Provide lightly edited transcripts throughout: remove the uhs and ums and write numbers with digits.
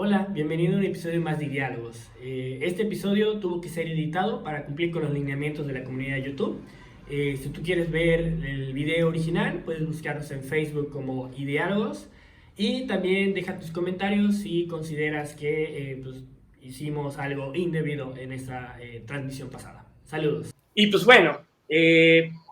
Hola, bienvenido a un episodio más de Diálogos. Este episodio tuvo que ser editado para cumplir con los lineamientos de la comunidad de YouTube. Si tú quieres ver el video original, puedes buscarnos en Facebook como Diálogos y también deja tus comentarios si consideras que pues, hicimos algo indebido en esta transmisión pasada. Saludos. Y pues bueno,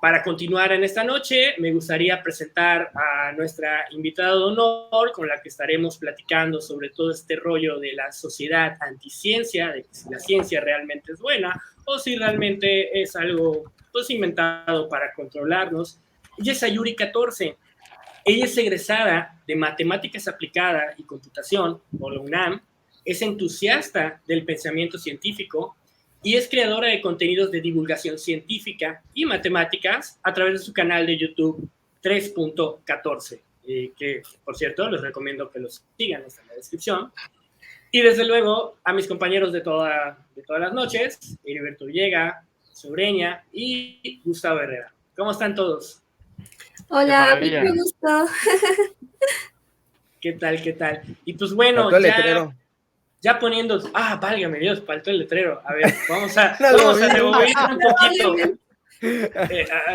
para continuar en esta noche, me gustaría presentar a nuestra invitada de honor, con la que estaremos platicando sobre todo este rollo de la sociedad anticiencia, de que si la ciencia realmente es buena o si realmente es algo pues, inventado para controlarnos. Ella es Sayuri 14. Ella es egresada de Matemáticas Aplicadas y Computación por la UNAM, es entusiasta del pensamiento científico y es creadora de contenidos de divulgación científica y matemáticas a través de su canal de YouTube 3.14, que por cierto les recomiendo que los sigan, está en la descripción. Y desde luego a mis compañeros de todas las noches, Heriberto Villegas, Sobreña y Gustavo Herrera. ¿Cómo están todos? Hola, mucho gusto. ¿Qué tal, qué tal? Y pues bueno, ya poniendo... Ah, válgame Dios, faltó el letrero. A ver, vamos a rebobinar un poquito.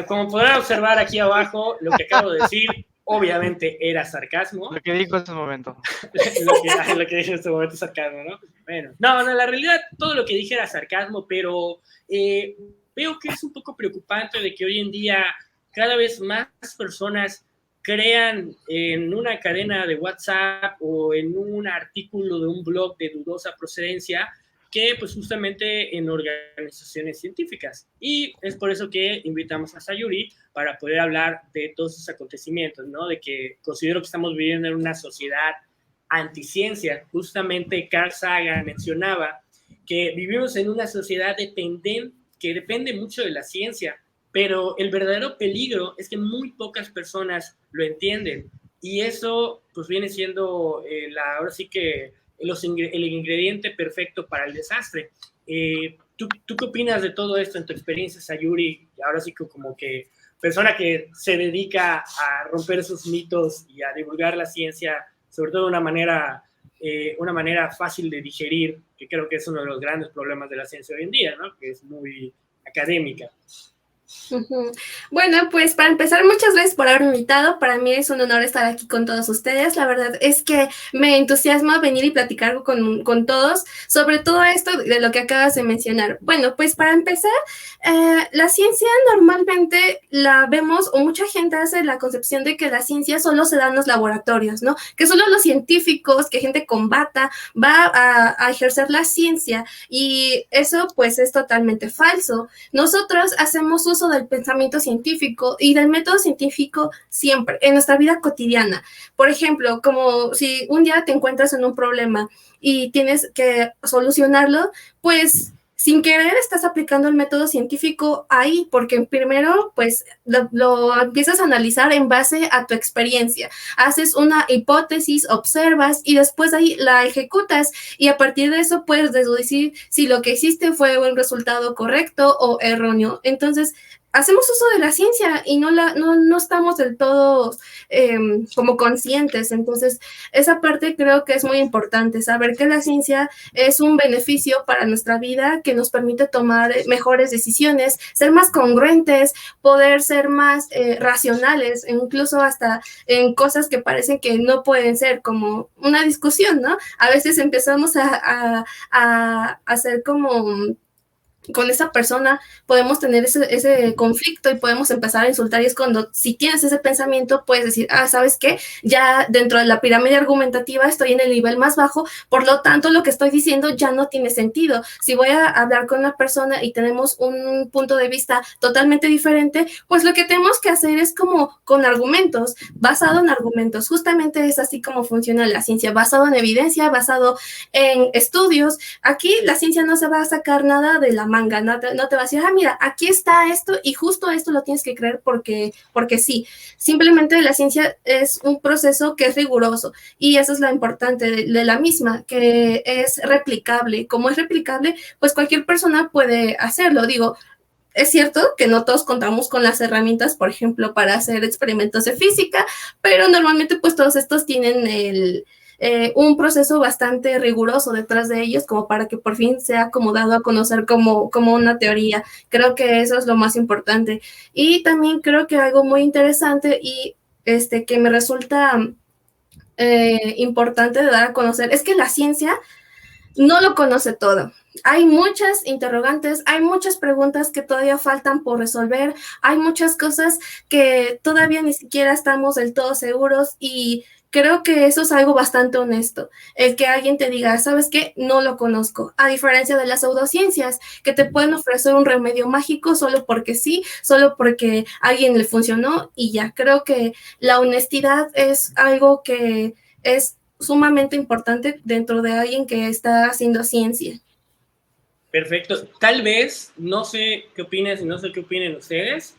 Como podrán observar aquí abajo, lo que acabo de decir, obviamente era sarcasmo. Lo que dijo en este momento. lo que dije en este momento es sarcasmo, ¿no? Bueno, no, la realidad, todo lo que dije era sarcasmo, pero veo que es un poco preocupante de que hoy en día cada vez más personas crean en una cadena de WhatsApp o en un artículo de un blog de dudosa procedencia que pues justamente en organizaciones científicas. Y es por eso que invitamos a Sayuri para poder hablar de todos esos acontecimientos, ¿no? De que considero que estamos viviendo en una sociedad anticiencia. Justamente Carl Sagan mencionaba que vivimos en una sociedad que depende mucho de la ciencia, pero el verdadero peligro es que muy pocas personas lo entienden y eso pues viene siendo ahora sí que el ingrediente perfecto para el desastre. ¿Tú qué opinas de todo esto en tu experiencia, Sayuri? Ahora sí que como que persona que se dedica a romper esos mitos y a divulgar la ciencia, sobre todo de una manera fácil de digerir, que creo que es uno de los grandes problemas de la ciencia hoy en día, ¿no? Que es muy académica. Bueno, pues para empezar, muchas gracias por haberme invitado. Para mí es un honor estar aquí con todos ustedes. La verdad es que me entusiasma venir y platicar con todos sobre todo esto de lo que acabas de mencionar. Bueno, pues para empezar, la ciencia normalmente la vemos, o mucha gente hace la concepción de que la ciencia solo se da en los laboratorios, ¿no? Que solo los científicos, que gente con bata, va a ejercer la ciencia, y eso pues es totalmente falso. Nosotros hacemos uso del pensamiento científico y del método científico siempre, en nuestra vida cotidiana. Por ejemplo, como si un día te encuentras en un problema y tienes que solucionarlo, pues sin querer estás aplicando el método científico ahí, porque primero pues lo empiezas a analizar en base a tu experiencia. Haces una hipótesis, observas y después ahí la ejecutas, y a partir de eso puedes deducir si lo que hiciste fue un resultado correcto o erróneo. Entonces, hacemos uso de la ciencia y no estamos del todo como conscientes. Entonces, esa parte creo que es muy importante, saber que la ciencia es un beneficio para nuestra vida, que nos permite tomar mejores decisiones, ser más congruentes, poder ser más racionales, incluso hasta en cosas que parecen que no pueden ser, como una discusión, ¿no? A veces empezamos a hacer como... con esa persona podemos tener ese conflicto y podemos empezar a insultar, y es cuando, si tienes ese pensamiento, puedes decir, ¿sabes qué? Ya dentro de la pirámide argumentativa estoy en el nivel más bajo, por lo tanto lo que estoy diciendo ya no tiene sentido. Si voy a hablar con una persona y tenemos un punto de vista totalmente diferente, pues lo que tenemos que hacer es como con argumentos, basado en argumentos. Justamente es así como funciona la ciencia, basado en evidencia, basado en estudios. Aquí la ciencia no se va a sacar nada de la manga, no te va a decir, mira, aquí está esto y justo esto lo tienes que creer porque sí. Simplemente la ciencia es un proceso que es riguroso, y eso es lo importante de la misma, que es replicable. Como es replicable, pues cualquier persona puede hacerlo. Digo, es cierto que no todos contamos con las herramientas, por ejemplo, para hacer experimentos de física, pero normalmente pues todos estos tienen un proceso bastante riguroso detrás de ellos como para que por fin sea como dado a conocer como una teoría. Creo que eso es lo más importante. Y también creo que algo muy interesante y que me resulta importante de dar a conocer es que la ciencia no lo conoce todo. Hay muchas interrogantes, hay muchas preguntas que todavía faltan por resolver, hay muchas cosas que todavía ni siquiera estamos del todo seguros y creo que eso es algo bastante honesto, el que alguien te diga, ¿sabes qué? No lo conozco, a diferencia de las pseudociencias, que te pueden ofrecer un remedio mágico solo porque sí, solo porque a alguien le funcionó y ya. Creo que la honestidad es algo que es sumamente importante dentro de alguien que está haciendo ciencia. Perfecto. Tal vez, no sé qué opinas y no sé qué opinen ustedes,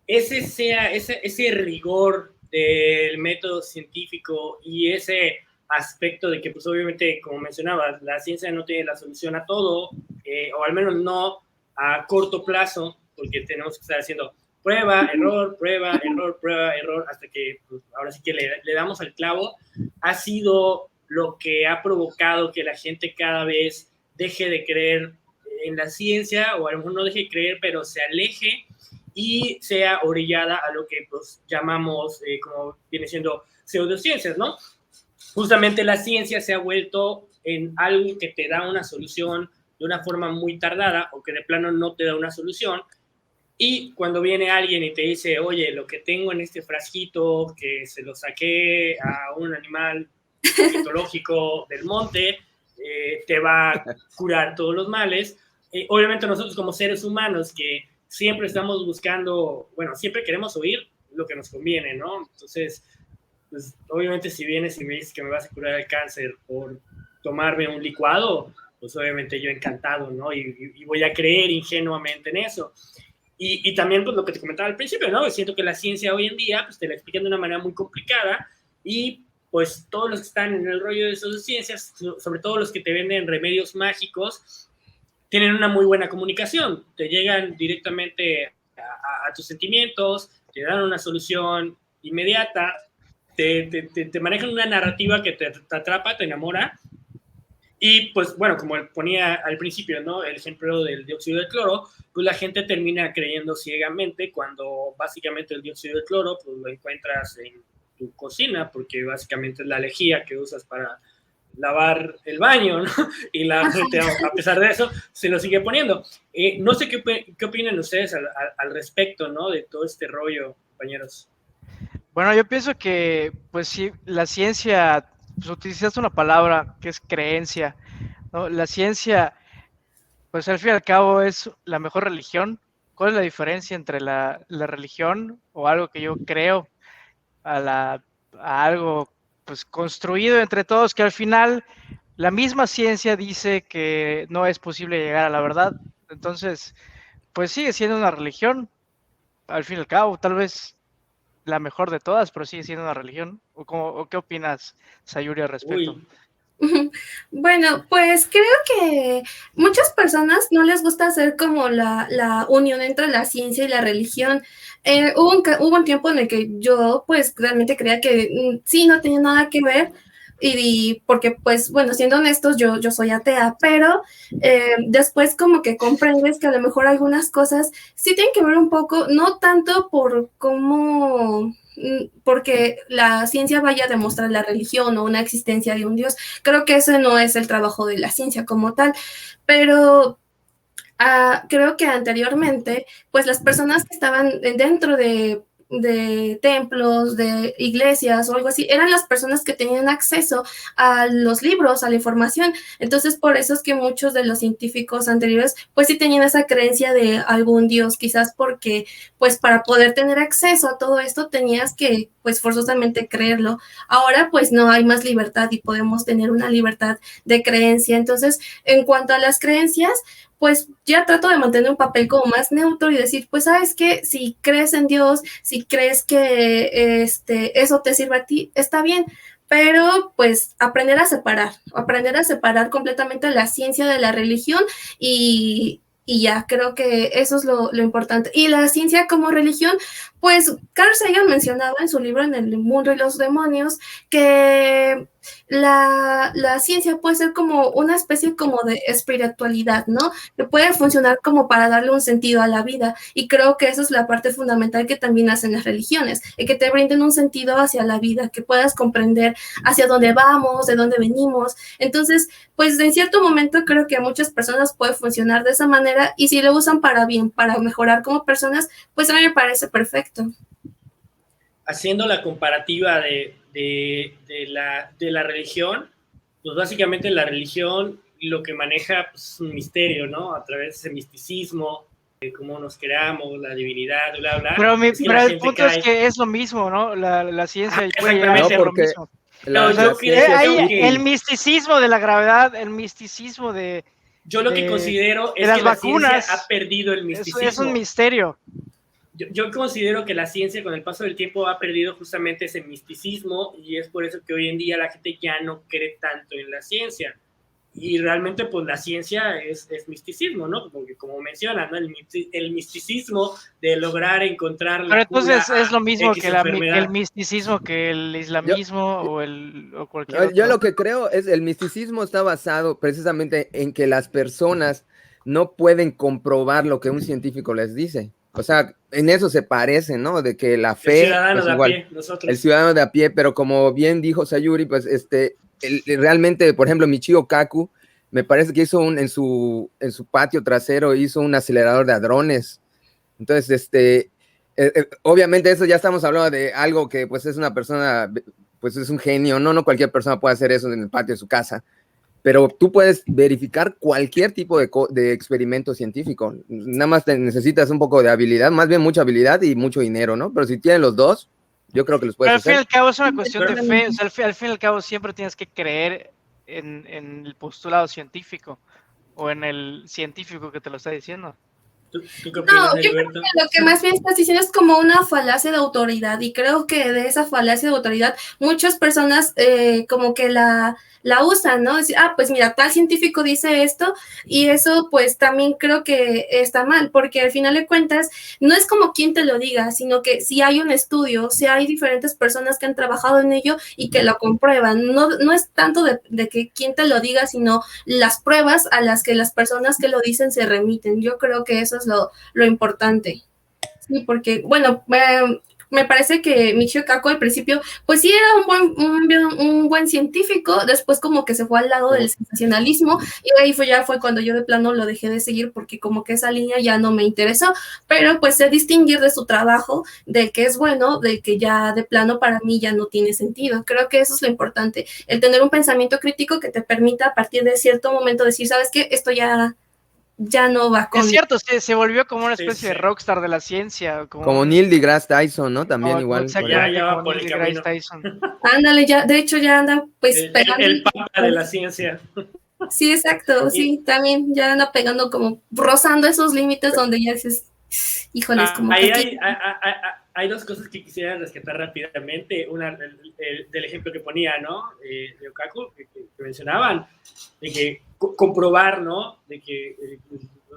ese rigor del método científico y ese aspecto de que, pues obviamente, como mencionabas, la ciencia no tiene la solución a todo, o al menos no a corto plazo, porque tenemos que estar haciendo prueba, error, prueba, error, hasta que pues, ahora sí que le damos al clavo, ha sido lo que ha provocado que la gente cada vez deje de creer en la ciencia, o a lo mejor no deje de creer, pero se aleje y sea orillada a lo que pues, llamamos, como viene siendo pseudociencias, ¿no? Justamente la ciencia se ha vuelto en algo que te da una solución de una forma muy tardada o que de plano no te da una solución. Y cuando viene alguien y te dice, oye, lo que tengo en este frasquito, que se lo saqué a un animal mitológico del monte, te va a curar todos los males. Obviamente nosotros como seres humanos que siempre estamos buscando, bueno, siempre queremos oír lo que nos conviene, ¿no? Entonces, pues, obviamente si vienes y me dices que me vas a curar el cáncer por tomarme un licuado, pues obviamente yo encantado, ¿no? Y voy a creer ingenuamente en eso. Y también, pues, lo que te comentaba al principio, ¿no? Siento que la ciencia hoy en día, pues, te la explican de una manera muy complicada y, pues, todos los que están en el rollo de esas ciencias, sobre todo los que te venden remedios mágicos, tienen una muy buena comunicación. Te llegan directamente a tus sentimientos, te dan una solución inmediata, te manejan una narrativa que te atrapa, te enamora. Y pues bueno, como ponía al principio, ¿no? El ejemplo del dióxido de cloro, pues la gente termina creyendo ciegamente cuando básicamente el dióxido de cloro pues lo encuentras en tu cocina, porque básicamente es la lejía que usas para lavar el baño, ¿no? Y la gente, a pesar de eso, se lo sigue poniendo. No sé qué opinan ustedes al respecto, ¿no? De todo este rollo, compañeros. Bueno, yo pienso que, pues sí, la ciencia, pues utilizaste una palabra que es creencia, ¿no? La ciencia, pues al fin y al cabo es la mejor religión. ¿Cuál es la diferencia entre la religión o algo que yo creo a algo pues construido entre todos, que al final la misma ciencia dice que no es posible llegar a la verdad? Entonces, pues sigue siendo una religión, al fin y al cabo, tal vez la mejor de todas, pero sigue siendo una religión. ¿O qué opinas, Sayuri, al respecto? Uy. Bueno, pues creo que muchas personas no les gusta hacer como la unión entre la ciencia y la religión. Hubo un tiempo en el que yo pues realmente creía que sí, no tenía nada que ver y porque pues bueno, siendo honestos, yo soy atea, pero después como que comprendes que a lo mejor algunas cosas sí tienen que ver un poco, no tanto por cómo porque la ciencia vaya a demostrar la religión o una existencia de un Dios. Creo que ese no es el trabajo de la ciencia como tal, pero creo que anteriormente, pues las personas que estaban dentro de templos, de iglesias o algo así, eran las personas que tenían acceso a los libros, a la información. Entonces, por eso es que muchos de los científicos anteriores, pues sí tenían esa creencia de algún dios, quizás porque, pues para poder tener acceso a todo esto, tenías que, pues forzosamente creerlo. Ahora, pues no hay más libertad y podemos tener una libertad de creencia. Entonces, en cuanto a las creencias, pues ya trato de mantener un papel como más neutro y decir, pues sabes que si crees en Dios, si crees que eso te sirve a ti, está bien, pero pues aprender a separar completamente la ciencia de la religión y ya, creo que eso es lo importante. Y la ciencia como religión, Pues Carl Sagan mencionaba en su libro En el mundo y los demonios que la ciencia puede ser como una especie como de espiritualidad, ¿no? Que puede funcionar como para darle un sentido a la vida. Y creo que esa es la parte fundamental que también hacen las religiones, que te brinden un sentido hacia la vida, que puedas comprender hacia dónde vamos, de dónde venimos. Entonces, pues en cierto momento creo que a muchas personas puede funcionar de esa manera y si lo usan para bien, para mejorar como personas, pues a mí me parece perfecto. Haciendo la comparativa de la religión, pues básicamente la religión lo que maneja pues, es un misterio, ¿no? A través de ese misticismo, de cómo nos creamos, la divinidad, bla, bla. Pero, Es que pero la el gente punto cae. es que es lo mismo, ¿no? La ciencia puede llegar a exactamente. ser No, lo porque mismo. la, No, la yo ciencia creo es que El misticismo de la gravedad, el misticismo de yo lo que considero es las que la ciencia ha vacunas, perdido el es un misticismo. misterio. Yo considero que la ciencia con el paso del tiempo ha perdido justamente ese misticismo y es por eso que hoy en día la gente ya no cree tanto en la ciencia. Y realmente pues la ciencia es misticismo, ¿no? Porque como mencionas, ¿no? El misticismo de lograr encontrar Pero la cura entonces es lo a mismo X que el enfermedad. misticismo, que el yo, islamismo o cualquier yo otro. lo que creo es el misticismo está basado precisamente en que las personas no pueden comprobar lo que un científico les dice. O sea, en eso se parece, ¿no? De que la El fe, ciudadano pues de a igual, pie, nosotros. el ciudadano de a pie, pero como bien dijo Sayuri, pues realmente, por ejemplo, Michio Kaku, me parece que hizo en su patio trasero, hizo un acelerador de hadrones. Entonces, obviamente eso ya estamos hablando de algo que pues es una persona, pues es un genio, no cualquier persona puede hacer eso en el patio de su casa, pero tú puedes verificar cualquier tipo de experimento científico, nada más necesitas un poco de habilidad, más bien mucha habilidad y mucho dinero, ¿no? Pero si tienen los dos, yo creo que los puedes Pero al fin y hacer. al cabo es una cuestión de Pero, fe. O sea, al fin y al cabo siempre tienes que creer en el postulado científico o en el científico que te lo está diciendo. ¿tú qué No, opinas, yo creo Heriberto? que lo que más bien estás diciendo es como una falacia de autoridad y creo que de esa falacia de autoridad muchas personas como que la usan, ¿no? Decir, pues mira, tal científico dice esto y eso pues también creo que está mal porque al final de cuentas no es como quien te lo diga, sino que si hay un estudio, si hay diferentes personas que han trabajado en ello y que lo comprueban, no es tanto de que quien te lo diga, sino las pruebas a las que las personas que lo dicen se remiten. Yo creo que eso es lo importante. Sí, porque, bueno, me parece que Michio Kaku al principio, pues sí era un buen científico, después como que se fue al lado del sensacionalismo y ahí ya fue cuando yo de plano lo dejé de seguir porque como que esa línea ya no me interesó, pero pues sé distinguir de su trabajo, del que es bueno, del que ya de plano para mí ya no tiene sentido. Creo que eso es lo importante, el tener un pensamiento crítico que te permita a partir de cierto momento decir, ¿sabes qué? Esto ya no va con... Es cierto, se volvió como una Sí, especie de sí. rockstar de la ciencia. Como Neil deGrasse Tyson, ¿no? También igual. Exactamente, Ya va como por Neil el deGrasse camino. Tyson. Ándale, ya, de hecho ya anda pues pegando. El papa de la ciencia. Sí, exacto, Y, sí, también ya anda pegando como rozando esos límites donde ya dices, híjoles, como que ahí aquí. hay dos cosas que quisiera rescatar rápidamente. Una, del ejemplo que ponía, ¿no? De Okaku, que mencionaban, de que comprobar, ¿no? De que,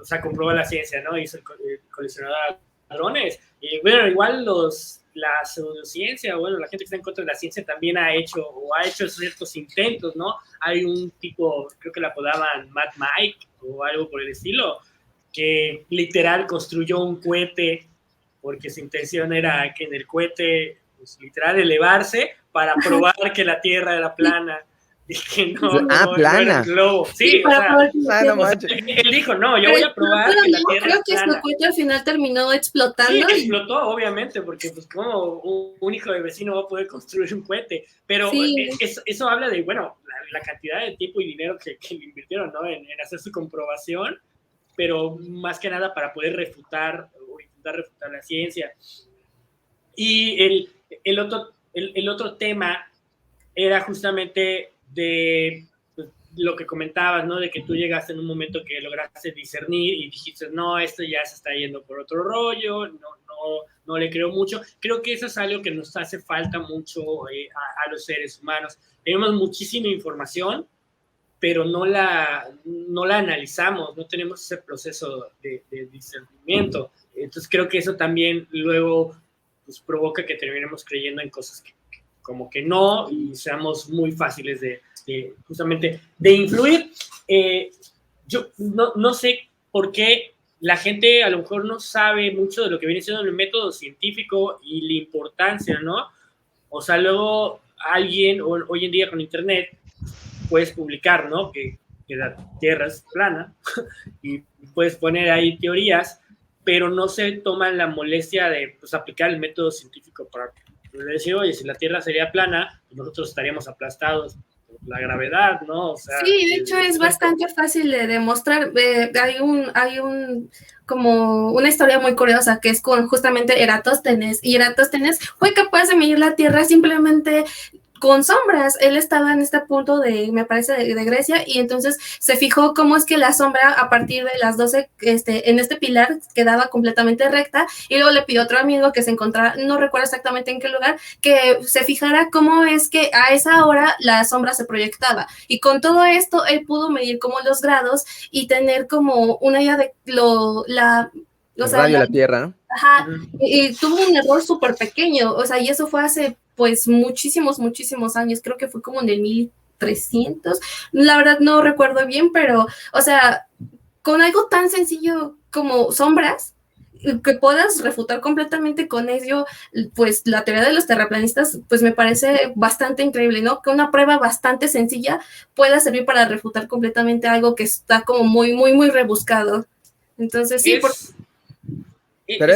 o sea, comprueba la ciencia, ¿no? Hizo el colisionador de hadrones. Y bueno, igual la pseudociencia, bueno, la gente que está en contra de la ciencia también ha hecho ciertos intentos, ¿no? Hay un tipo, creo que la apodaban Mad Mike o algo por el estilo, que literal construyó un cohete porque su intención era que en el cohete, pues, literal, elevarse para probar que la Tierra era plana y que no era un Plana. globo. Sí, Sí, o para sea, poder No él dijo, no, yo voy a probar que la Tierra creo es que su plana. cohete al final terminó Sí, explotando. explotó, obviamente, porque pues como un hijo de vecino va a poder construir un cohete, pero Sí. eso habla de, bueno, la cantidad de tiempo y dinero que le invirtieron, ¿no? En hacer su comprobación, pero más que nada para poder refutar o intentar refutar la ciencia. Y el otro tema era justamente de pues, lo que comentabas, ¿no? De que tú llegaste en un momento que lograste discernir y dijiste, no, esto ya se está yendo por otro rollo, no le creo mucho. Creo que eso es algo que nos hace falta mucho a los seres humanos. Tenemos muchísima información, pero no la analizamos, no tenemos ese proceso de discernimiento. Entonces creo que eso también luego pues provoca que terminemos creyendo en cosas que como que no, y seamos muy fáciles justamente de influir. Yo no sé por qué la gente a lo mejor no sabe mucho de lo que viene siendo el método científico y la importancia, ¿no? O sea, luego alguien, hoy en día con internet, puedes publicar, ¿no? Que la Tierra es plana y puedes poner ahí teorías, pero no se toman la molestia de pues, aplicar el método científico para decir, oye, si la Tierra sería plana, pues nosotros estaríamos aplastados por la gravedad, ¿no? O sea, sí, de hecho es bastante fácil de demostrar. Hay como una historia muy curiosa que es con justamente Eratóstenes, y Eratóstenes fue capaz de medir la Tierra simplemente con sombras. Él estaba en este punto me parece, de Grecia, y entonces se fijó cómo es que la sombra a partir de las 12, en este pilar quedaba completamente recta, y luego le pidió a otro amigo que se encontraba, no recuerdo exactamente en qué lugar, que se fijara cómo es que a esa hora la sombra se proyectaba, y con todo esto él pudo medir como los grados y tener como una idea de el radio de la Tierra, ¿no? Ajá, y tuvo un error súper pequeño, o sea, y eso fue hace pues muchísimos años, creo que fue como en el 1300, la verdad no recuerdo bien, pero, o sea, con algo tan sencillo como sombras, que puedas refutar completamente con ello, pues la teoría de los terraplanistas, pues me parece bastante increíble, ¿no? Que una prueba bastante sencilla pueda servir para refutar completamente algo que está como muy rebuscado. Entonces, sí,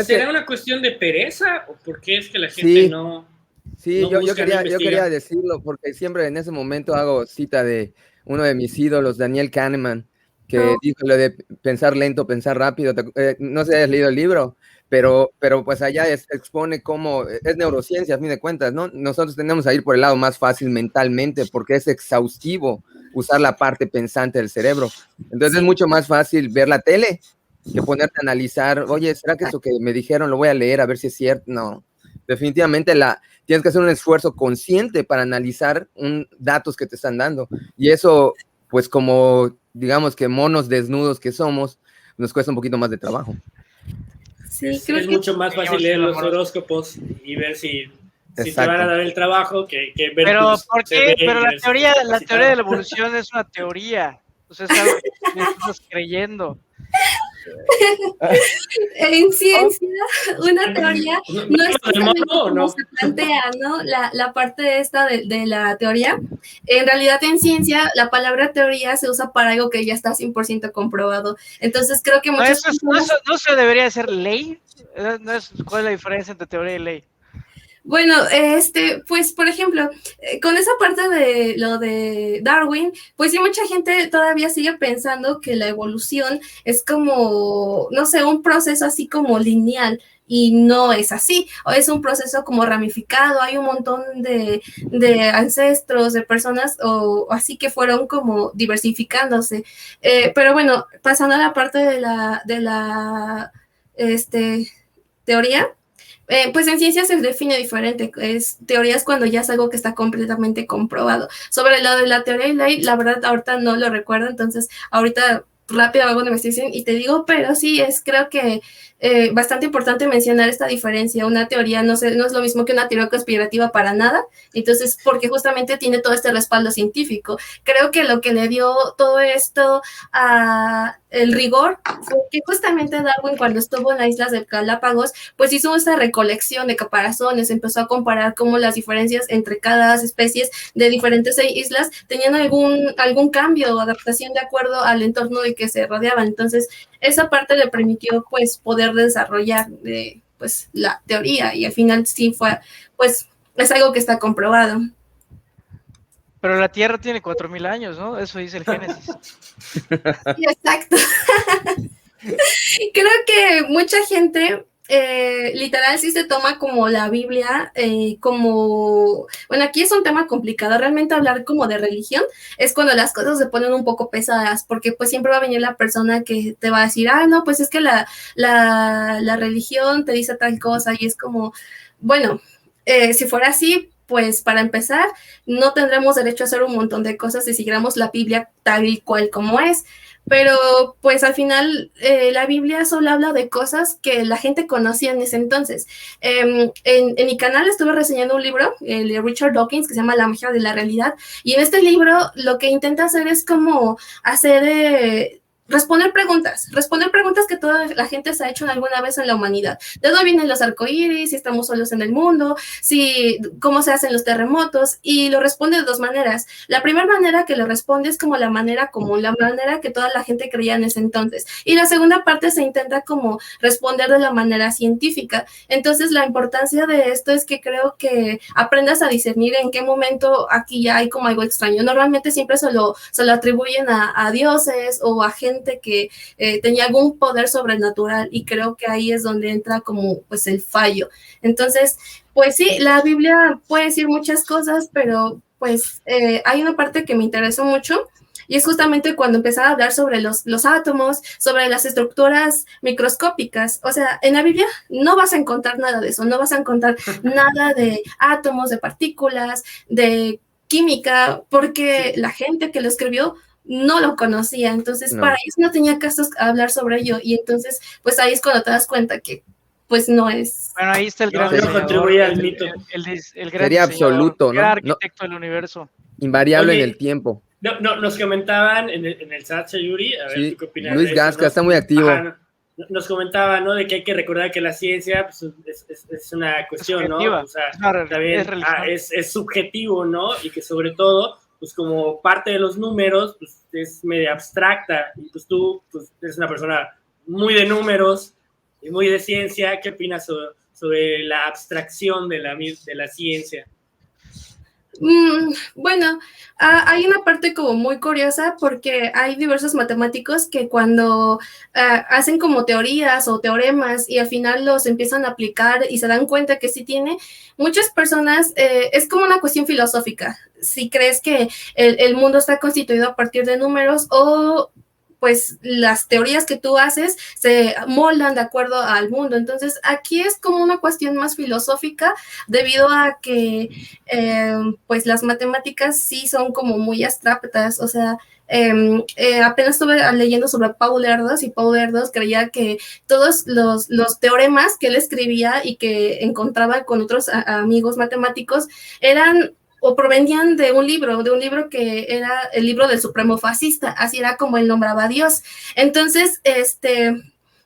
¿será una cuestión de pereza o por qué es que la gente no... Sí, yo quería decirlo porque siempre en ese momento hago cita de uno de mis ídolos, Daniel Kahneman, que dijo lo de pensar lento, pensar rápido. No sé si has leído el libro, pero pues allá expone cómo es neurociencia a fin de cuentas, ¿no? Nosotros tenemos a ir por el lado más fácil mentalmente porque es exhaustivo usar la parte pensante del cerebro. Entonces es mucho más fácil ver la tele que ponerte a analizar, oye, ¿será que eso que me dijeron lo voy a leer a ver si es cierto? No, definitivamente tienes que hacer un esfuerzo consciente para analizar datos que te están dando. Y eso, pues como, digamos que monos desnudos que somos, nos cuesta un poquito más de trabajo. Sí, es mucho más fácil leer los horóscopos y ver si te van a dar el trabajo que ver. Pero, ¿por qué? Pero la teoría de la evolución es una teoría. O sea, es algo que estás creyendo. En ciencia, una teoría no es como se plantea, ¿no? La parte esta de la teoría. En realidad, en ciencia, la palabra teoría se usa para algo que ya está 100% comprobado. Entonces, creo que muchas personas... ¿No se debería ser ley? ¿Cuál es la diferencia entre teoría y ley? Bueno, pues, por ejemplo, con esa parte de lo de Darwin, pues sí, mucha gente todavía sigue pensando que la evolución es como, no sé, un proceso así como lineal, y no es así, o es un proceso como ramificado, hay un montón de ancestros, de personas, o así que fueron como diversificándose. Pero bueno, pasando a la parte de la teoría. Pues en ciencia se define diferente, teorías cuando ya es algo que está completamente comprobado. Sobre lo de la teoría y ley, la verdad ahorita no lo recuerdo, entonces ahorita rápido hago una investigación y te digo, pero sí, creo que bastante importante mencionar esta diferencia. Una teoría no es lo mismo que una teoría conspirativa para nada, entonces, porque justamente tiene todo este respaldo científico. Creo que lo que le dio todo esto a el rigor fue que justamente Darwin, cuando estuvo en las Islas de Galápagos, pues hizo esta recolección de caparazones, empezó a comparar cómo las diferencias entre cada especies de diferentes islas tenían algún cambio o adaptación de acuerdo al entorno del que se rodeaban. Entonces, esa parte le permitió pues poder desarrollar pues la teoría, y al final sí fue, pues es algo que está comprobado. Pero la Tierra tiene 4,000 años, ¿no? Eso dice el Génesis. Sí, exacto. Creo que mucha gente literal sí se toma como la Biblia, como, bueno, aquí es un tema complicado, realmente hablar como de religión es cuando las cosas se ponen un poco pesadas, porque pues siempre va a venir la persona que te va a decir, no, pues es que la religión te dice tal cosa, y es como, bueno, si fuera así, pues para empezar, no tendremos derecho a hacer un montón de cosas si siguiéramos la Biblia tal y cual como es. Pero pues al final la Biblia solo habla de cosas que la gente conocía en ese entonces. En mi canal estuve reseñando un libro, el de Richard Dawkins, que se llama La magia de la realidad, y en este libro lo que intenta hacer es como hacer... responder preguntas que toda la gente se ha hecho alguna vez en la humanidad. ¿De dónde vienen los arcoíris? Si estamos solos en el mundo, cómo se hacen los terremotos, y lo responde de dos maneras. La primera manera que lo responde es como la manera común, la manera que toda la gente creía en ese entonces. Y la segunda parte se intenta como responder de la manera científica. Entonces, la importancia de esto es que creo que aprendas a discernir en qué momento aquí ya hay como algo extraño. Normalmente siempre se lo atribuyen a dioses o a gente que tenía algún poder sobrenatural, y creo que ahí es donde entra como pues el fallo. Entonces, pues sí, la Biblia puede decir muchas cosas, pero pues hay una parte que me interesó mucho, y es justamente cuando empezaba a hablar sobre los átomos, sobre las estructuras microscópicas. O sea, en la Biblia no vas a encontrar nada de eso, no vas a encontrar nada de átomos, de partículas, de química, porque la gente que lo escribió no lo conocía, entonces para ellos no tenía caso hablar sobre ello, y entonces pues ahí es cuando te das cuenta que pues no es... Bueno, ahí está el gran contribuía al mito. El gran sería absoluto, el ¿no? gran arquitecto del universo. Invariable. Oye, en el tiempo. No, nos comentaban en el chat, Sayuri, a ver, Sí, ¿tú qué opinas Luis de eso, Gasca no? está muy activo. Ajá, nos comentaba, ¿no? De que hay que recordar que la ciencia pues, es una cuestión, ¿no? O sea, también es subjetivo, ¿no? Y que sobre todo, pues como parte de los números, pues es medio abstracta. Y pues tú pues, eres una persona muy de números y muy de ciencia. ¿Qué opinas sobre la abstracción de la ciencia? Bueno, hay una parte como muy curiosa, porque hay diversos matemáticos que cuando hacen como teorías o teoremas y al final los empiezan a aplicar y se dan cuenta que sí tiene, muchas personas, es como una cuestión filosófica, si crees que el mundo está constituido a partir de números, o pues las teorías que tú haces se moldan de acuerdo al mundo. Entonces, aquí es como una cuestión más filosófica, debido a que pues las matemáticas sí son como muy abstractas. O sea, apenas estuve leyendo sobre Paul Erdos, y Paul Erdos creía que todos los teoremas que él escribía y que encontraba con otros amigos matemáticos eran o provenían de un libro que era el libro del Supremo Fascista, así era como él nombraba a Dios. Entonces,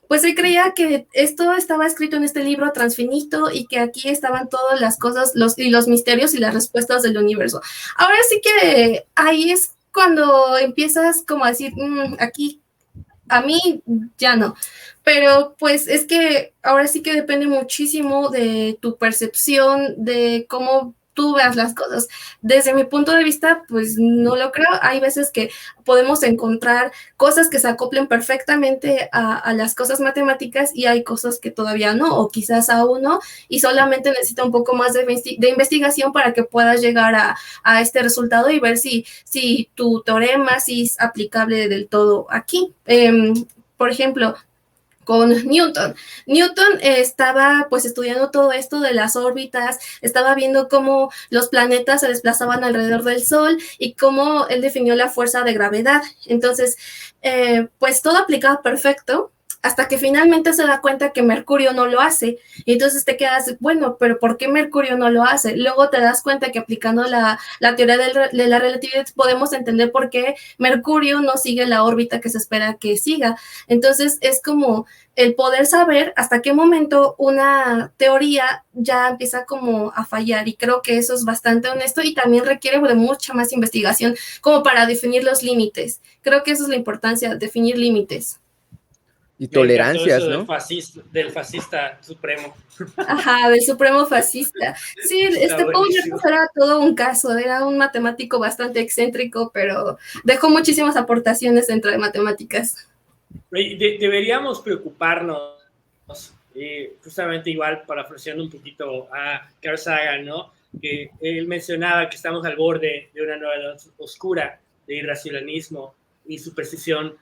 pues él creía que esto estaba escrito en este libro transfinito, y que aquí estaban todas las cosas, los misterios y las respuestas del universo. Ahora sí que ahí es cuando empiezas como a decir, aquí a mí ya no. Pero pues es que ahora sí que depende muchísimo de tu percepción, de cómo tú veas las cosas. Desde mi punto de vista, pues no lo creo. Hay veces que podemos encontrar cosas que se acoplen perfectamente a las cosas matemáticas, y hay cosas que todavía no, o quizás aún no, y solamente necesita un poco más de investigación para que puedas llegar a este resultado y ver si tu teorema sí es aplicable del todo aquí. Por ejemplo, con Newton. Newton estaba pues estudiando todo esto de las órbitas, estaba viendo cómo los planetas se desplazaban alrededor del Sol y cómo él definió la fuerza de gravedad. Entonces, pues todo aplicaba perfecto, hasta que finalmente se da cuenta que Mercurio no lo hace. Y entonces te quedas, bueno, pero ¿por qué Mercurio no lo hace? Luego te das cuenta que aplicando la teoría de la relatividad podemos entender por qué Mercurio no sigue la órbita que se espera que siga. Entonces es como el poder saber hasta qué momento una teoría ya empieza como a fallar, y creo que eso es bastante honesto, y también requiere de mucha más investigación como para definir los límites. Creo que eso es la importancia, definir límites. Y tolerancias, ¿no? Del fascista supremo. Ajá, del supremo fascista. Sí, Paul Erdos era todo un caso, era un matemático bastante excéntrico, pero dejó muchísimas aportaciones dentro de matemáticas. Deberíamos preocuparnos, justamente igual parafraseando un poquito a Carl Sagan, ¿no? Que él mencionaba que estamos al borde de una nueva edad oscura de irracionalismo y superstición.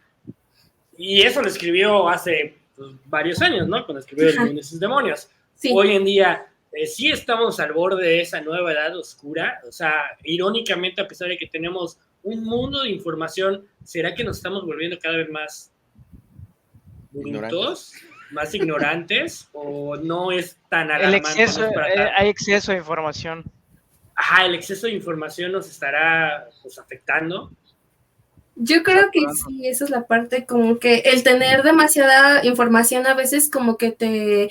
Y eso lo escribió hace pues, varios años, ¿no? Cuando escribió El mundo y sus demonios. Sí. Hoy en día sí estamos al borde de esa nueva edad oscura. O sea, irónicamente, a pesar de que tenemos un mundo de información, ¿será que nos estamos volviendo cada vez más brutos, más ignorantes, o no es tan alarmante? Hay exceso de información. Ajá, el exceso de información nos estará pues, afectando. Yo creo que sí, esa es la parte, como que el tener demasiada información a veces como que te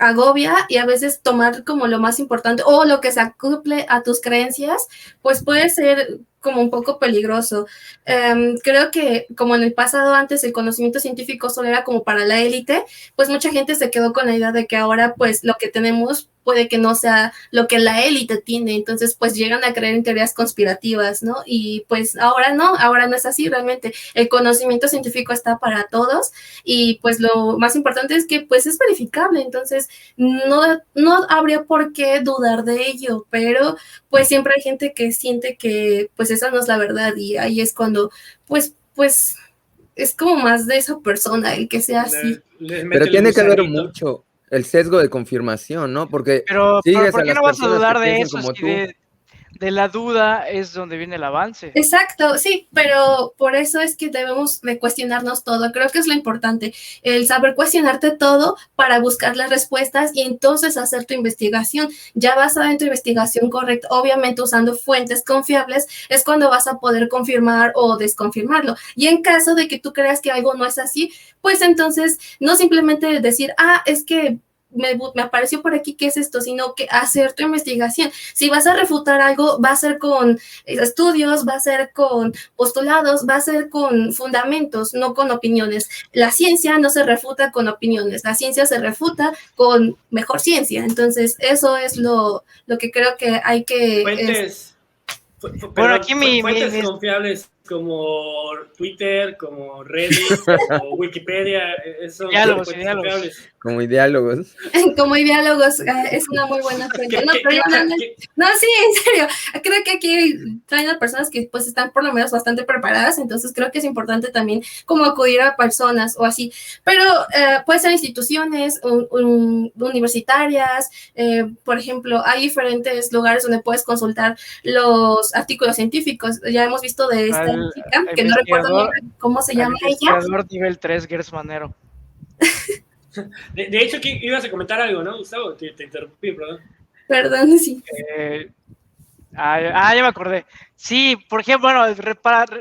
agobia, y a veces tomar como lo más importante o lo que se acople a tus creencias, pues puede ser como un poco peligroso. Creo que como en el pasado antes el conocimiento científico solo era como para la élite, pues mucha gente se quedó con la idea de que ahora pues lo que tenemos puede que no sea lo que la élite tiene, entonces pues llegan a creer en teorías conspirativas, ¿no? Y pues ahora no es así realmente. El conocimiento científico está para todos, y pues lo más importante es que pues es verificable, entonces no habría por qué dudar de ello, pero pues siempre hay gente que siente que pues esa no es la verdad, y ahí es cuando pues es como más de esa persona el que sea así. Pero tiene que ver mucho el sesgo de confirmación, ¿no? Porque pero sigues ¿por a qué las no vas a personas dudar que de piensan eso? como Si tú. de la duda es donde viene el avance. Exacto, sí, pero por eso es que debemos de cuestionarnos todo. Creo que es lo importante, el saber cuestionarte todo para buscar las respuestas y entonces hacer tu investigación. Ya basada en tu investigación correcta, obviamente usando fuentes confiables, es cuando vas a poder confirmar o desconfirmarlo. Y en caso de que tú creas que algo no es así, pues entonces no simplemente decir, es que me apareció por aquí, ¿qué es esto? Sino que hacer tu investigación. Si vas a refutar algo, va a ser con estudios, va a ser con postulados, va a ser con fundamentos, no con opiniones. La ciencia no se refuta con opiniones, la ciencia se refuta con mejor ciencia. Entonces, eso es lo que creo que hay que... Bueno, aquí fuentes confiables como Twitter, como Reddit, como Wikipedia, son diálogos, fuentes confiables. Como ideólogos. Como ideólogos, es una muy buena fuente. No, sí, en serio. Creo que aquí traen a personas que pues están por lo menos bastante preparadas, entonces creo que es importante también como acudir a personas o así. Pero puede ser instituciones universitarias, por ejemplo, hay diferentes lugares donde puedes consultar los artículos científicos. Ya hemos visto de esta chica, que no recuerdo cómo se llama ella. Investigador nivel 3, Gers Manero. De hecho, que ibas a comentar algo, ¿no, Gustavo? Te interrumpí, perdón. Perdón, sí. Ya me acordé. Sí, por ejemplo, bueno,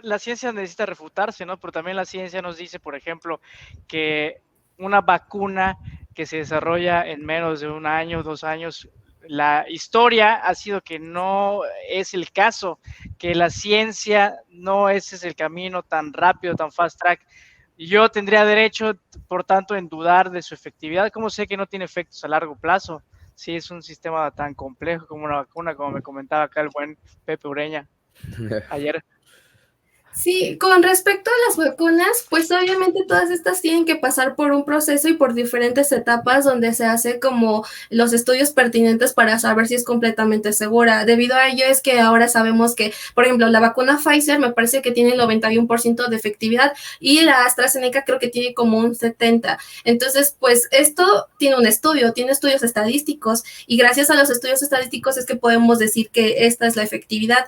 la ciencia necesita refutarse, ¿no? Pero también la ciencia nos dice, por ejemplo, que una vacuna que se desarrolla en menos de 1 año, 2 años, la historia ha sido que no es el caso, que la ciencia no ese es el camino tan rápido, tan fast track. Yo tendría derecho, por tanto, en dudar de su efectividad. ¿Cómo sé que no tiene efectos a largo plazo? Si es un sistema tan complejo como una vacuna, como me comentaba acá el buen Pepe Ureña ayer. Sí, con respecto a las vacunas, pues obviamente todas estas tienen que pasar por un proceso y por diferentes etapas donde se hace como los estudios pertinentes para saber si es completamente segura. Debido a ello es que ahora sabemos que, por ejemplo, la vacuna Pfizer me parece que tiene el 91% de efectividad y la AstraZeneca creo que tiene como un 70%. Entonces, pues esto tiene un estudio, tiene estudios estadísticos, y gracias a los estudios estadísticos es que podemos decir que esta es la efectividad.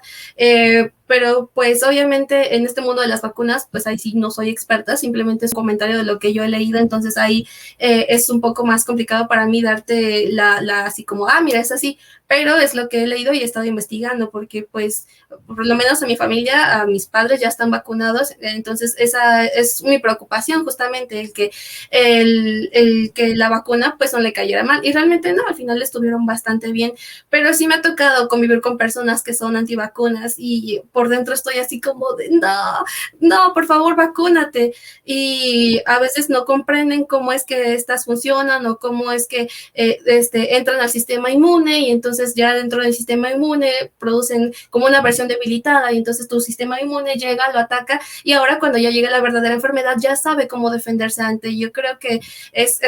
Pero pues obviamente en este mundo de las vacunas, pues ahí sí no soy experta, simplemente es un comentario de lo que yo he leído, entonces ahí es un poco más complicado para mí darte la así como, mira, es así, pero es lo que he leído y he estado investigando, porque pues por lo menos en mi familia, a mis padres ya están vacunados, entonces esa es mi preocupación justamente, el que la vacuna pues no le cayera mal, y realmente no, al final estuvieron bastante bien, pero sí me ha tocado convivir con personas que son antivacunas y por dentro estoy así como de no, por favor, vacúnate, y a veces no comprenden cómo es que estas funcionan o cómo es que entran al sistema inmune, y entonces ya dentro del sistema inmune producen como una versión debilitada, y entonces tu sistema inmune llega, lo ataca, y ahora cuando ya llega la verdadera enfermedad ya sabe cómo defenderse ante. Yo creo que es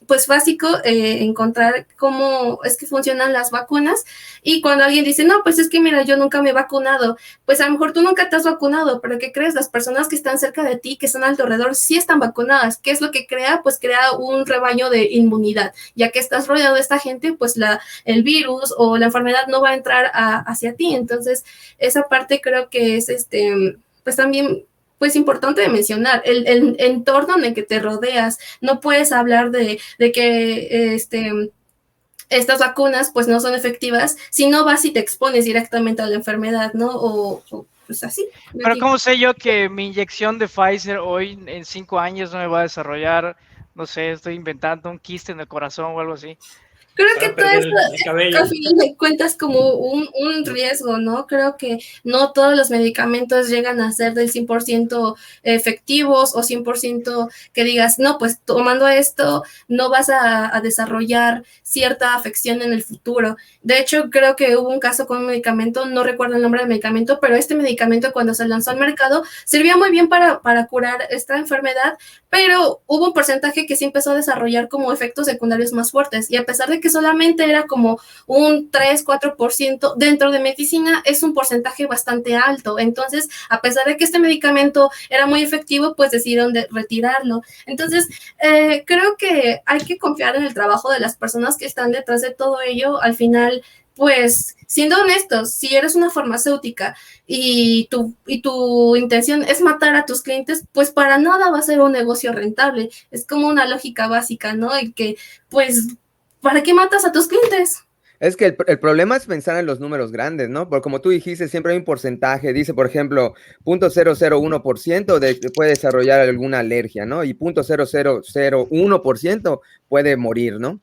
pues básico encontrar cómo es que funcionan las vacunas, y cuando alguien dice, no, pues es que mira, yo nunca me he vacunado, pues a lo mejor tú nunca te has vacunado, pero ¿qué crees? Las personas que están cerca de ti, que están a tu alrededor, sí están vacunadas. ¿Qué es lo que crea? Pues crea un rebaño de inmunidad. Ya que estás rodeado de esta gente, pues el virus o la enfermedad no va a entrar hacia ti. Entonces, esa parte creo que es, pues también pues importante de mencionar, el entorno en el que te rodeas. No puedes hablar de que estas vacunas pues no son efectivas si no vas y te expones directamente a la enfermedad, ¿no? O pues así. Pero ¿cómo sé yo que mi inyección de Pfizer hoy en 5 años no me va a desarrollar, no sé, estoy inventando un quiste en el corazón o algo así? Creo que todo esto, cabello. al final de cuentas, como un riesgo, ¿no? Creo que no todos los medicamentos llegan a ser del 100% efectivos o 100% que digas, no, pues tomando esto no vas a desarrollar cierta afección en el futuro. De hecho, creo que hubo un caso con un medicamento, no recuerdo el nombre del medicamento, pero este medicamento cuando se lanzó al mercado servía muy bien para curar esta enfermedad, pero hubo un porcentaje que sí empezó a desarrollar como efectos secundarios más fuertes, y a pesar de que solamente era como un 3-4% dentro de medicina, es un porcentaje bastante alto. Entonces, a pesar de que este medicamento era muy efectivo, pues decidieron retirarlo. Entonces, creo que hay que confiar en el trabajo de las personas que están detrás de todo ello. Al final, pues, siendo honestos, si eres una farmacéutica y tu intención es matar a tus clientes, pues para nada va a ser un negocio rentable. Es como una lógica básica, ¿no? Y que, pues, ¿para qué matas a tus clientes? Es que el problema es pensar en los números grandes, ¿no? Porque como tú dijiste, siempre hay un porcentaje, dice, por ejemplo, 0.001% puede desarrollar alguna alergia, ¿no? Y 0.0001% puede morir, ¿no?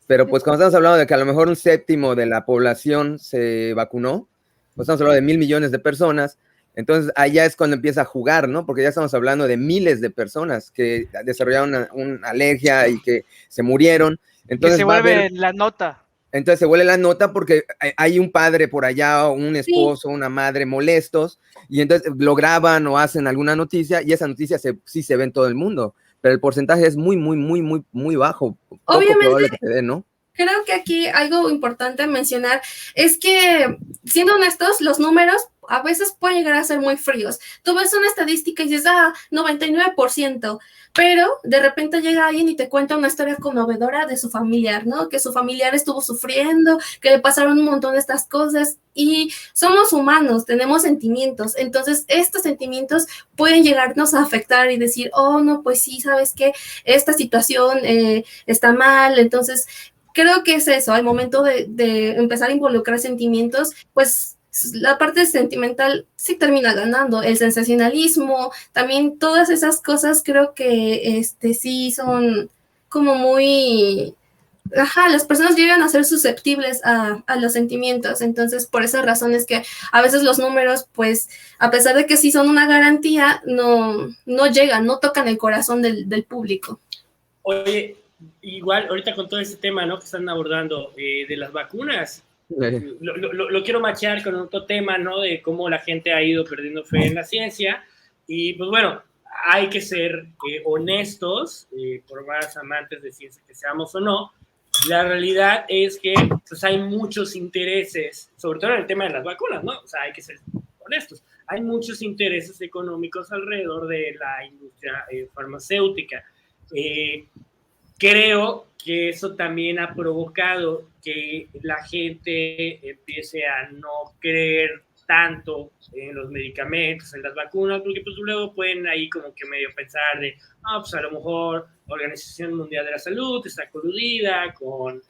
Pero pues cuando estamos hablando de que a lo mejor un séptimo de la población se vacunó, pues estamos hablando de 1,000 millones de personas, entonces allá es cuando empieza a jugar, ¿no? Porque ya estamos hablando de miles de personas que desarrollaron una alergia y que se murieron. Entonces que se vuelve la nota. Entonces se vuelve la nota porque hay un padre por allá, o un esposo, una madre molestos, y entonces lo graban o hacen alguna noticia, y esa noticia sí se ve en todo el mundo, pero el porcentaje es muy, muy, muy, muy, muy bajo. Poco probable que se dé, ¿no? Creo que aquí algo importante a mencionar es que, siendo honestos, los números a veces pueden llegar a ser muy fríos. Tú ves una estadística y dices, 99%, pero de repente llega alguien y te cuenta una historia conmovedora de su familiar, ¿no? Que su familiar estuvo sufriendo, que le pasaron un montón de estas cosas, y somos humanos, tenemos sentimientos. Entonces estos sentimientos pueden llegarnos a afectar y decir, oh, no, pues sí, ¿sabes qué? Esta situación está mal. Entonces creo que es eso, al momento de empezar a involucrar sentimientos, pues la parte sentimental sí termina ganando, el sensacionalismo, también todas esas cosas creo que sí son como muy... las personas llegan a ser susceptibles a los sentimientos. Entonces por esas razones que a veces los números, pues a pesar de que sí son una garantía, no llegan, no tocan el corazón del público. Oye, igual ahorita con todo este tema, ¿no?, que están abordando de las vacunas, lo quiero machear con otro tema, ¿no?, de cómo la gente ha ido perdiendo fe en la ciencia. Y pues bueno, hay que ser honestos, por más amantes de ciencia que seamos o no. La realidad es que pues, hay muchos intereses, sobre todo en el tema de las vacunas, ¿no? O sea, hay que ser honestos. Hay muchos intereses económicos alrededor de la industria farmacéutica. Creo que eso también ha provocado que la gente empiece a no creer tanto en los medicamentos, en las vacunas, porque pues luego pueden ahí como que medio pensar de, pues a lo mejor la Organización Mundial de la Salud está coludida con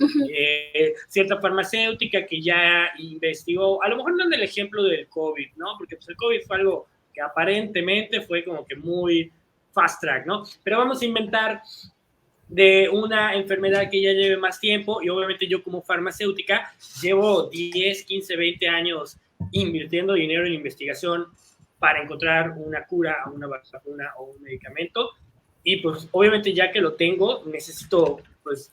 cierta farmacéutica que ya investigó, a lo mejor no en el ejemplo del COVID, ¿no? Porque pues el COVID fue algo que aparentemente fue como que muy fast track, ¿no? Pero vamos a inventar de una enfermedad que ya lleve más tiempo, y obviamente yo como farmacéutica llevo 10, 15, 20 años invirtiendo dinero en investigación para encontrar una cura, una vacuna o un medicamento, y pues obviamente ya que lo tengo, necesito pues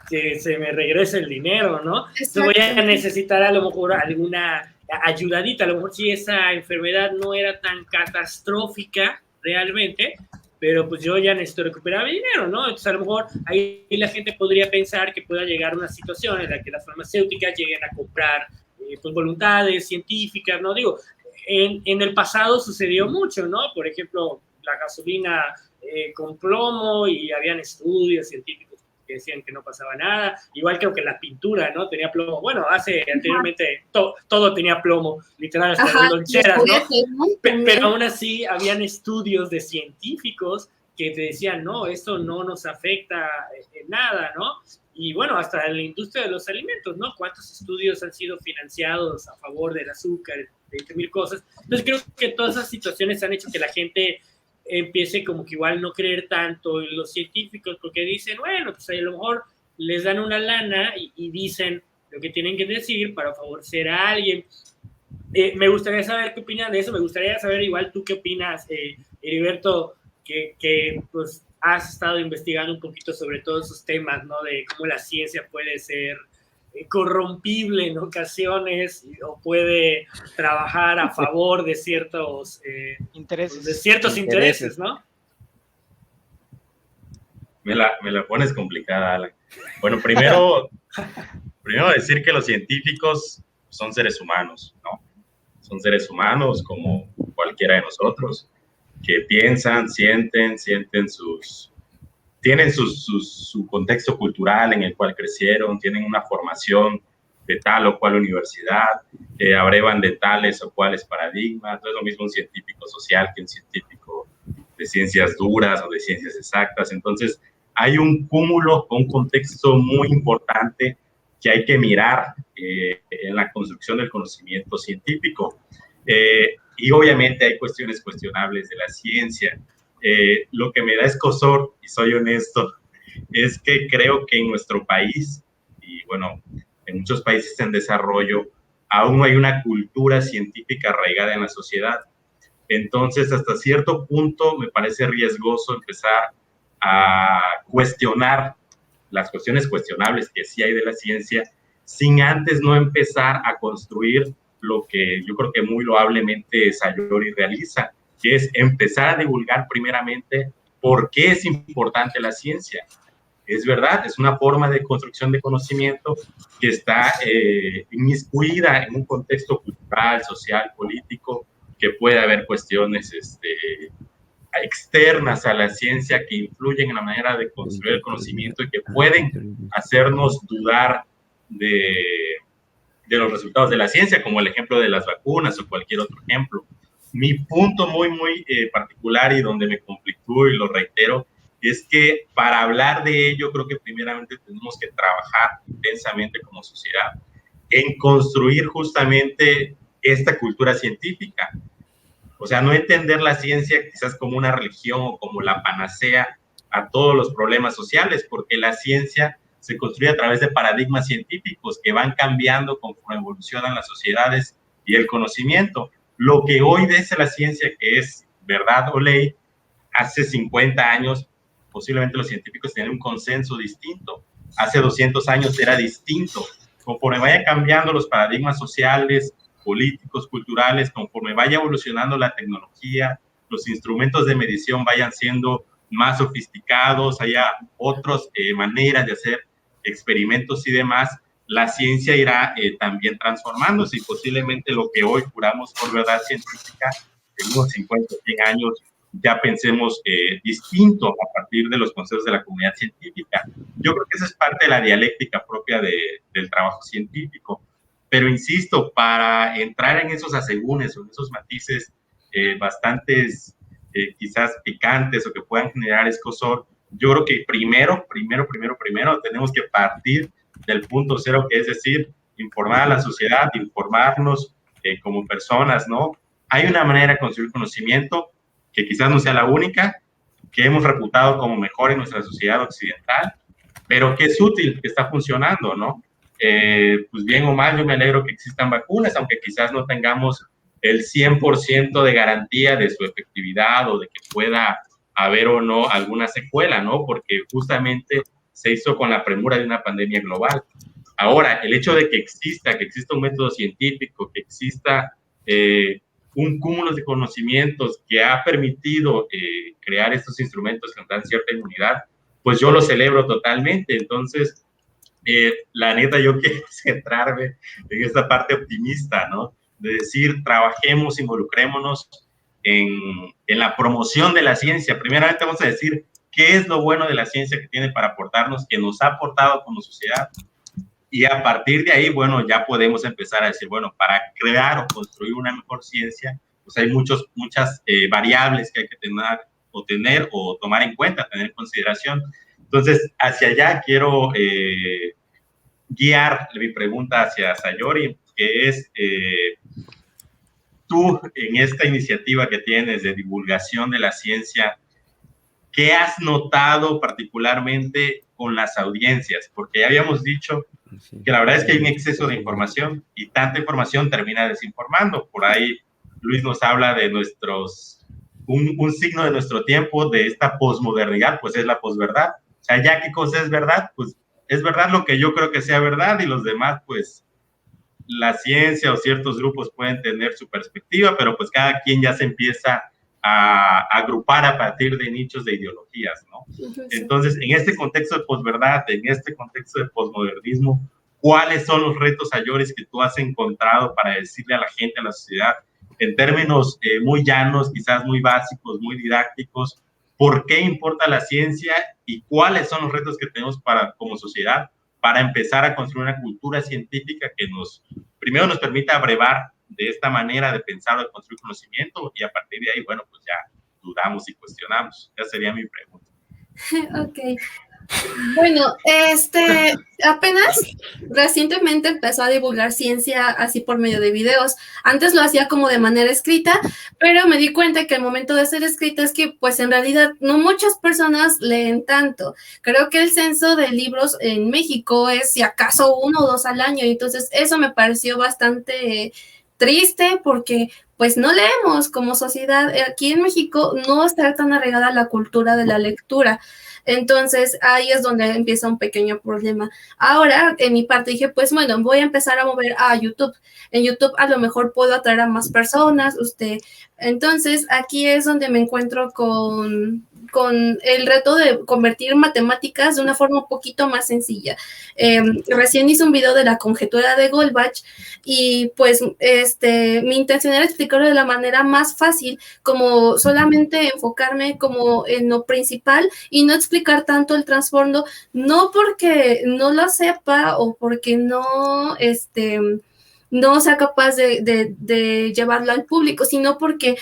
que se me regrese el dinero, ¿no? Entonces voy a necesitar a lo mejor alguna ayudadita, a lo mejor si esa enfermedad no era tan catastrófica realmente, pero pues yo ya necesito recuperar mi dinero, ¿no? Entonces a lo mejor ahí la gente podría pensar que pueda llegar a una situación en la que las farmacéuticas lleguen a comprar pues voluntades científicas, ¿no? Digo, en el pasado sucedió mucho, ¿no? Por ejemplo, la gasolina con plomo y habían estudios científicos que decían que no pasaba nada, igual creo que la pintura, ¿no? Tenía plomo. Bueno, anteriormente todo tenía plomo, literal, hasta las loncheras, ¿no? Pero aún así habían estudios de científicos que te decían, no, esto no nos afecta en nada, ¿no? Y bueno, hasta en la industria de los alimentos, ¿no? ¿Cuántos estudios han sido financiados a favor del azúcar, de mil cosas? Entonces creo que todas esas situaciones han hecho que la gente empiece como que igual no creer tanto en los científicos, porque dicen, bueno, pues a lo mejor les dan una lana y dicen lo que tienen que decir para favorecer a alguien. Me gustaría saber qué opinan de eso, me gustaría saber igual tú qué opinas, Heriberto, que pues has estado investigando un poquito sobre todos esos temas, ¿no? De cómo la ciencia puede ser corrompible en ocasiones o puede trabajar a favor de ciertos intereses, ¿no? Me la pones complicada, Alan. Bueno, primero decir que los científicos son seres humanos, ¿no? Son seres humanos como cualquiera de nosotros, que piensan, sienten tienen su contexto cultural en el cual crecieron, tienen una formación de tal o cual universidad, abrevan de tales o cuales paradigmas. No es lo mismo un científico social que un científico de ciencias duras o de ciencias exactas. Entonces, hay un cúmulo, un contexto muy importante que hay que mirar en la construcción del conocimiento científico. Y obviamente hay cuestiones cuestionables de la ciencia. Lo que me da escozor, y soy honesto, es que creo que en nuestro país, y bueno, en muchos países en desarrollo, aún no hay una cultura científica arraigada en la sociedad. Entonces, hasta cierto punto me parece riesgoso empezar a cuestionar las cuestiones cuestionables que sí hay de la ciencia, sin antes no empezar a construir lo que yo creo que muy loablemente Sayuri realiza, que es empezar a divulgar primeramente por qué es importante la ciencia. Es verdad, es una forma de construcción de conocimiento que está inmiscuida en un contexto cultural, social, político, que puede haber cuestiones externas a la ciencia que influyen en la manera de construir el conocimiento y que pueden hacernos dudar de los resultados de la ciencia, como el ejemplo de las vacunas o cualquier otro ejemplo. Mi punto muy particular y donde me conflictúo y lo reitero, es que para hablar de ello creo que primeramente tenemos que trabajar intensamente como sociedad en construir justamente esta cultura científica. O sea, no entender la ciencia quizás como una religión o como la panacea a todos los problemas sociales, porque la ciencia se construye a través de paradigmas científicos que van cambiando conforme evolucionan las sociedades y el conocimiento. Lo que hoy dice la ciencia que es verdad o ley, hace 50 años posiblemente los científicos tenían un consenso distinto. Hace 200 años era distinto. Conforme vaya cambiando los paradigmas sociales, políticos, culturales, conforme vaya evolucionando la tecnología, los instrumentos de medición vayan siendo más sofisticados, haya otras maneras de hacer experimentos y demás, la ciencia irá también transformándose y posiblemente lo que hoy juramos por verdad científica, en unos 50 o 100 años ya pensemos distinto a partir de los consejos de la comunidad científica. Yo creo que esa es parte de la dialéctica propia del trabajo científico. Pero insisto, para entrar en esos asegúnes o en esos matices bastantes quizás picantes o que puedan generar escozor, yo creo que primero tenemos que partir del punto cero, que es decir, informar a la sociedad, informarnos como personas, ¿no? Hay una manera de construir conocimiento que quizás no sea la única, que hemos reputado como mejor en nuestra sociedad occidental, pero que es útil, que está funcionando, ¿no? Pues bien o mal, yo me alegro que existan vacunas, aunque quizás no tengamos el 100% de garantía de su efectividad o de que pueda haber o no alguna secuela, ¿no? Porque justamente se hizo con la premura de una pandemia global. Ahora, el hecho de que exista un método científico, que exista un cúmulo de conocimientos que ha permitido crear estos instrumentos que nos dan cierta inmunidad, pues yo lo celebro totalmente. Entonces, la neta, yo quiero centrarme en esta parte optimista, ¿no? de decir, trabajemos, involucrémonos en la promoción de la ciencia. Primeramente vamos a decir qué es lo bueno de la ciencia que tiene para aportarnos, que nos ha aportado como sociedad. Y a partir de ahí, bueno, ya podemos empezar a decir, bueno, para crear o construir una mejor ciencia, pues hay muchas variables que hay que tener o tomar en cuenta, tener en consideración. Entonces, hacia allá quiero guiar mi pregunta hacia Sayuri, que es, tú en esta iniciativa que tienes de divulgación de la ciencia, ¿qué has notado particularmente con las audiencias? Porque ya habíamos dicho que la verdad es que hay un exceso de información y tanta información termina desinformando. Por ahí Luis nos habla de un signo de nuestro tiempo, de esta posmodernidad, pues es la posverdad. O sea, ya qué cosa es verdad, pues es verdad lo que yo creo que sea verdad, y los demás, pues la ciencia o ciertos grupos pueden tener su perspectiva, pero pues cada quien ya se empieza a agrupar a partir de nichos de ideologías, ¿no? Entonces, en este contexto de posverdad, en este contexto de posmodernismo, ¿cuáles son los retos mayores que tú has encontrado para decirle a la gente, a la sociedad, en términos muy llanos, quizás muy básicos, muy didácticos, por qué importa la ciencia y cuáles son los retos que tenemos como sociedad para empezar a construir una cultura científica que primero nos permita abrevar de esta manera de pensar o de construir conocimiento, y a partir de ahí, bueno, pues ya dudamos y cuestionamos? Esa sería mi pregunta. Ok. Bueno, apenas recientemente empezó a divulgar ciencia así por medio de videos. Antes lo hacía como de manera escrita, pero me di cuenta que al momento de hacer escrita es que pues en realidad no muchas personas leen tanto. Creo que el censo de libros en México es si acaso 1 o 2 al año, y entonces eso me pareció bastante triste porque pues no leemos como sociedad. Aquí en México no está tan arraigada la cultura de la lectura. Entonces, ahí es donde empieza un pequeño problema. Ahora, en mi parte, dije, pues bueno, voy a empezar a mover a YouTube. En YouTube a lo mejor puedo atraer a más personas, Entonces, aquí es donde me encuentro con el reto de convertir matemáticas de una forma un poquito más sencilla. Recién hice un video de la conjetura de Goldbach y pues mi intención era explicarlo de la manera más fácil, como solamente enfocarme como en lo principal y no explicar tanto el trasfondo, no porque no lo sepa o porque no sea capaz de llevarlo al público, sino porque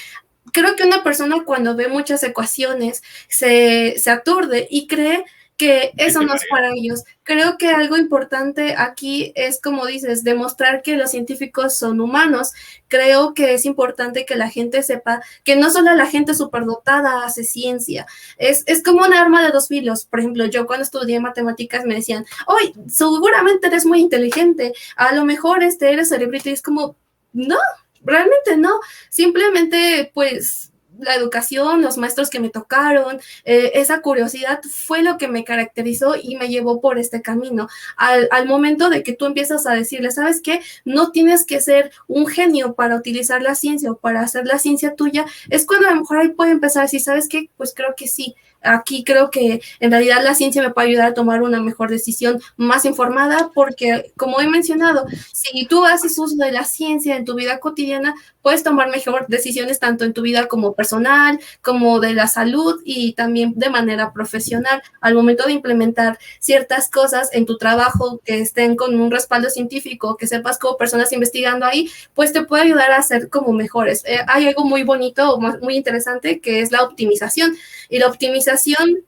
creo que una persona cuando ve muchas ecuaciones se aturde y cree que eso no es para ellos. Creo que algo importante aquí es, como dices, demostrar que los científicos son humanos. Creo que es importante que la gente sepa que no solo la gente superdotada hace ciencia. Es como un arma de 2 filos. Por ejemplo, yo cuando estudié matemáticas me decían, ¡oye, seguramente eres muy inteligente! A lo mejor eres cerebrito. Y es como, no, realmente no. Simplemente, pues, la educación, los maestros que me tocaron, esa curiosidad fue lo que me caracterizó y me llevó por este camino. Al momento de que tú empiezas a decirle, ¿sabes qué? No tienes que ser un genio para utilizar la ciencia o para hacer la ciencia tuya, es cuando a lo mejor ahí puede empezar a decir, ¿sabes qué? Pues creo que sí. Aquí creo que en realidad la ciencia me puede ayudar a tomar una mejor decisión más informada, porque como he mencionado, si tú haces uso de la ciencia en tu vida cotidiana, puedes tomar mejor decisiones tanto en tu vida como personal, como de la salud y también de manera profesional. Al momento de implementar ciertas cosas en tu trabajo que estén con un respaldo científico, que sepas como personas investigando ahí, pues te puede ayudar a ser como mejores. Hay algo muy bonito, muy interesante, que es la optimización. Y la optimización,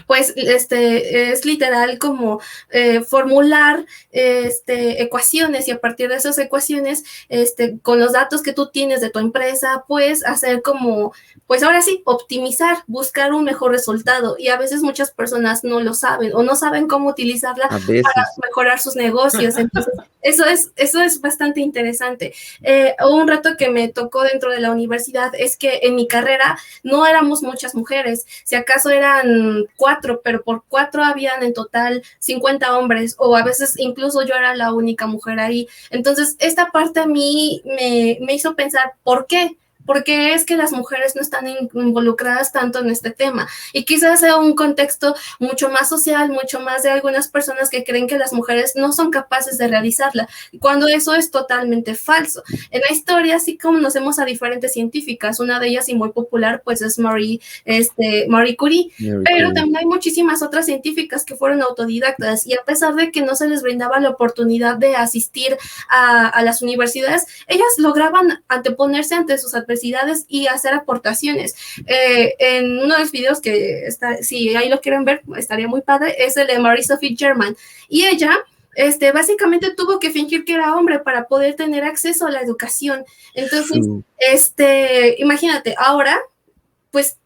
pues, es literal como formular ecuaciones, y a partir de esas ecuaciones, con los datos que tú tienes de tu empresa, pues hacer como, pues ahora sí, optimizar, buscar un mejor resultado. Y a veces muchas personas no lo saben o no saben cómo utilizarla para mejorar sus negocios. Entonces, eso es bastante interesante. Un reto que me tocó dentro de la universidad es que en mi carrera no éramos muchas mujeres, si acaso eran 4, pero por 4 habían en total 50 hombres, o a veces incluso yo era la única mujer ahí. Entonces, esta parte a mí me hizo pensar, ¿por qué? ¿Por qué es que las mujeres no están involucradas tanto en este tema? Y quizás sea un contexto mucho más social, mucho más de algunas personas que creen que las mujeres no son capaces de realizarla, cuando eso es totalmente falso. En la historia sí conocemos a diferentes científicas, una de ellas y muy popular pues es Marie Curie, pero también hay muchísimas otras científicas que fueron autodidactas y a pesar de que no se les brindaba la oportunidad de asistir a las universidades, ellas lograban anteponerse ante sus adversidades y hacer aportaciones. En uno de los videos que está, si ahí lo quieren ver, estaría muy padre, es el de Marie-Sophie Germain, y ella básicamente tuvo que fingir que era hombre para poder tener acceso a la educación. Entonces, imagínate, ahora, pues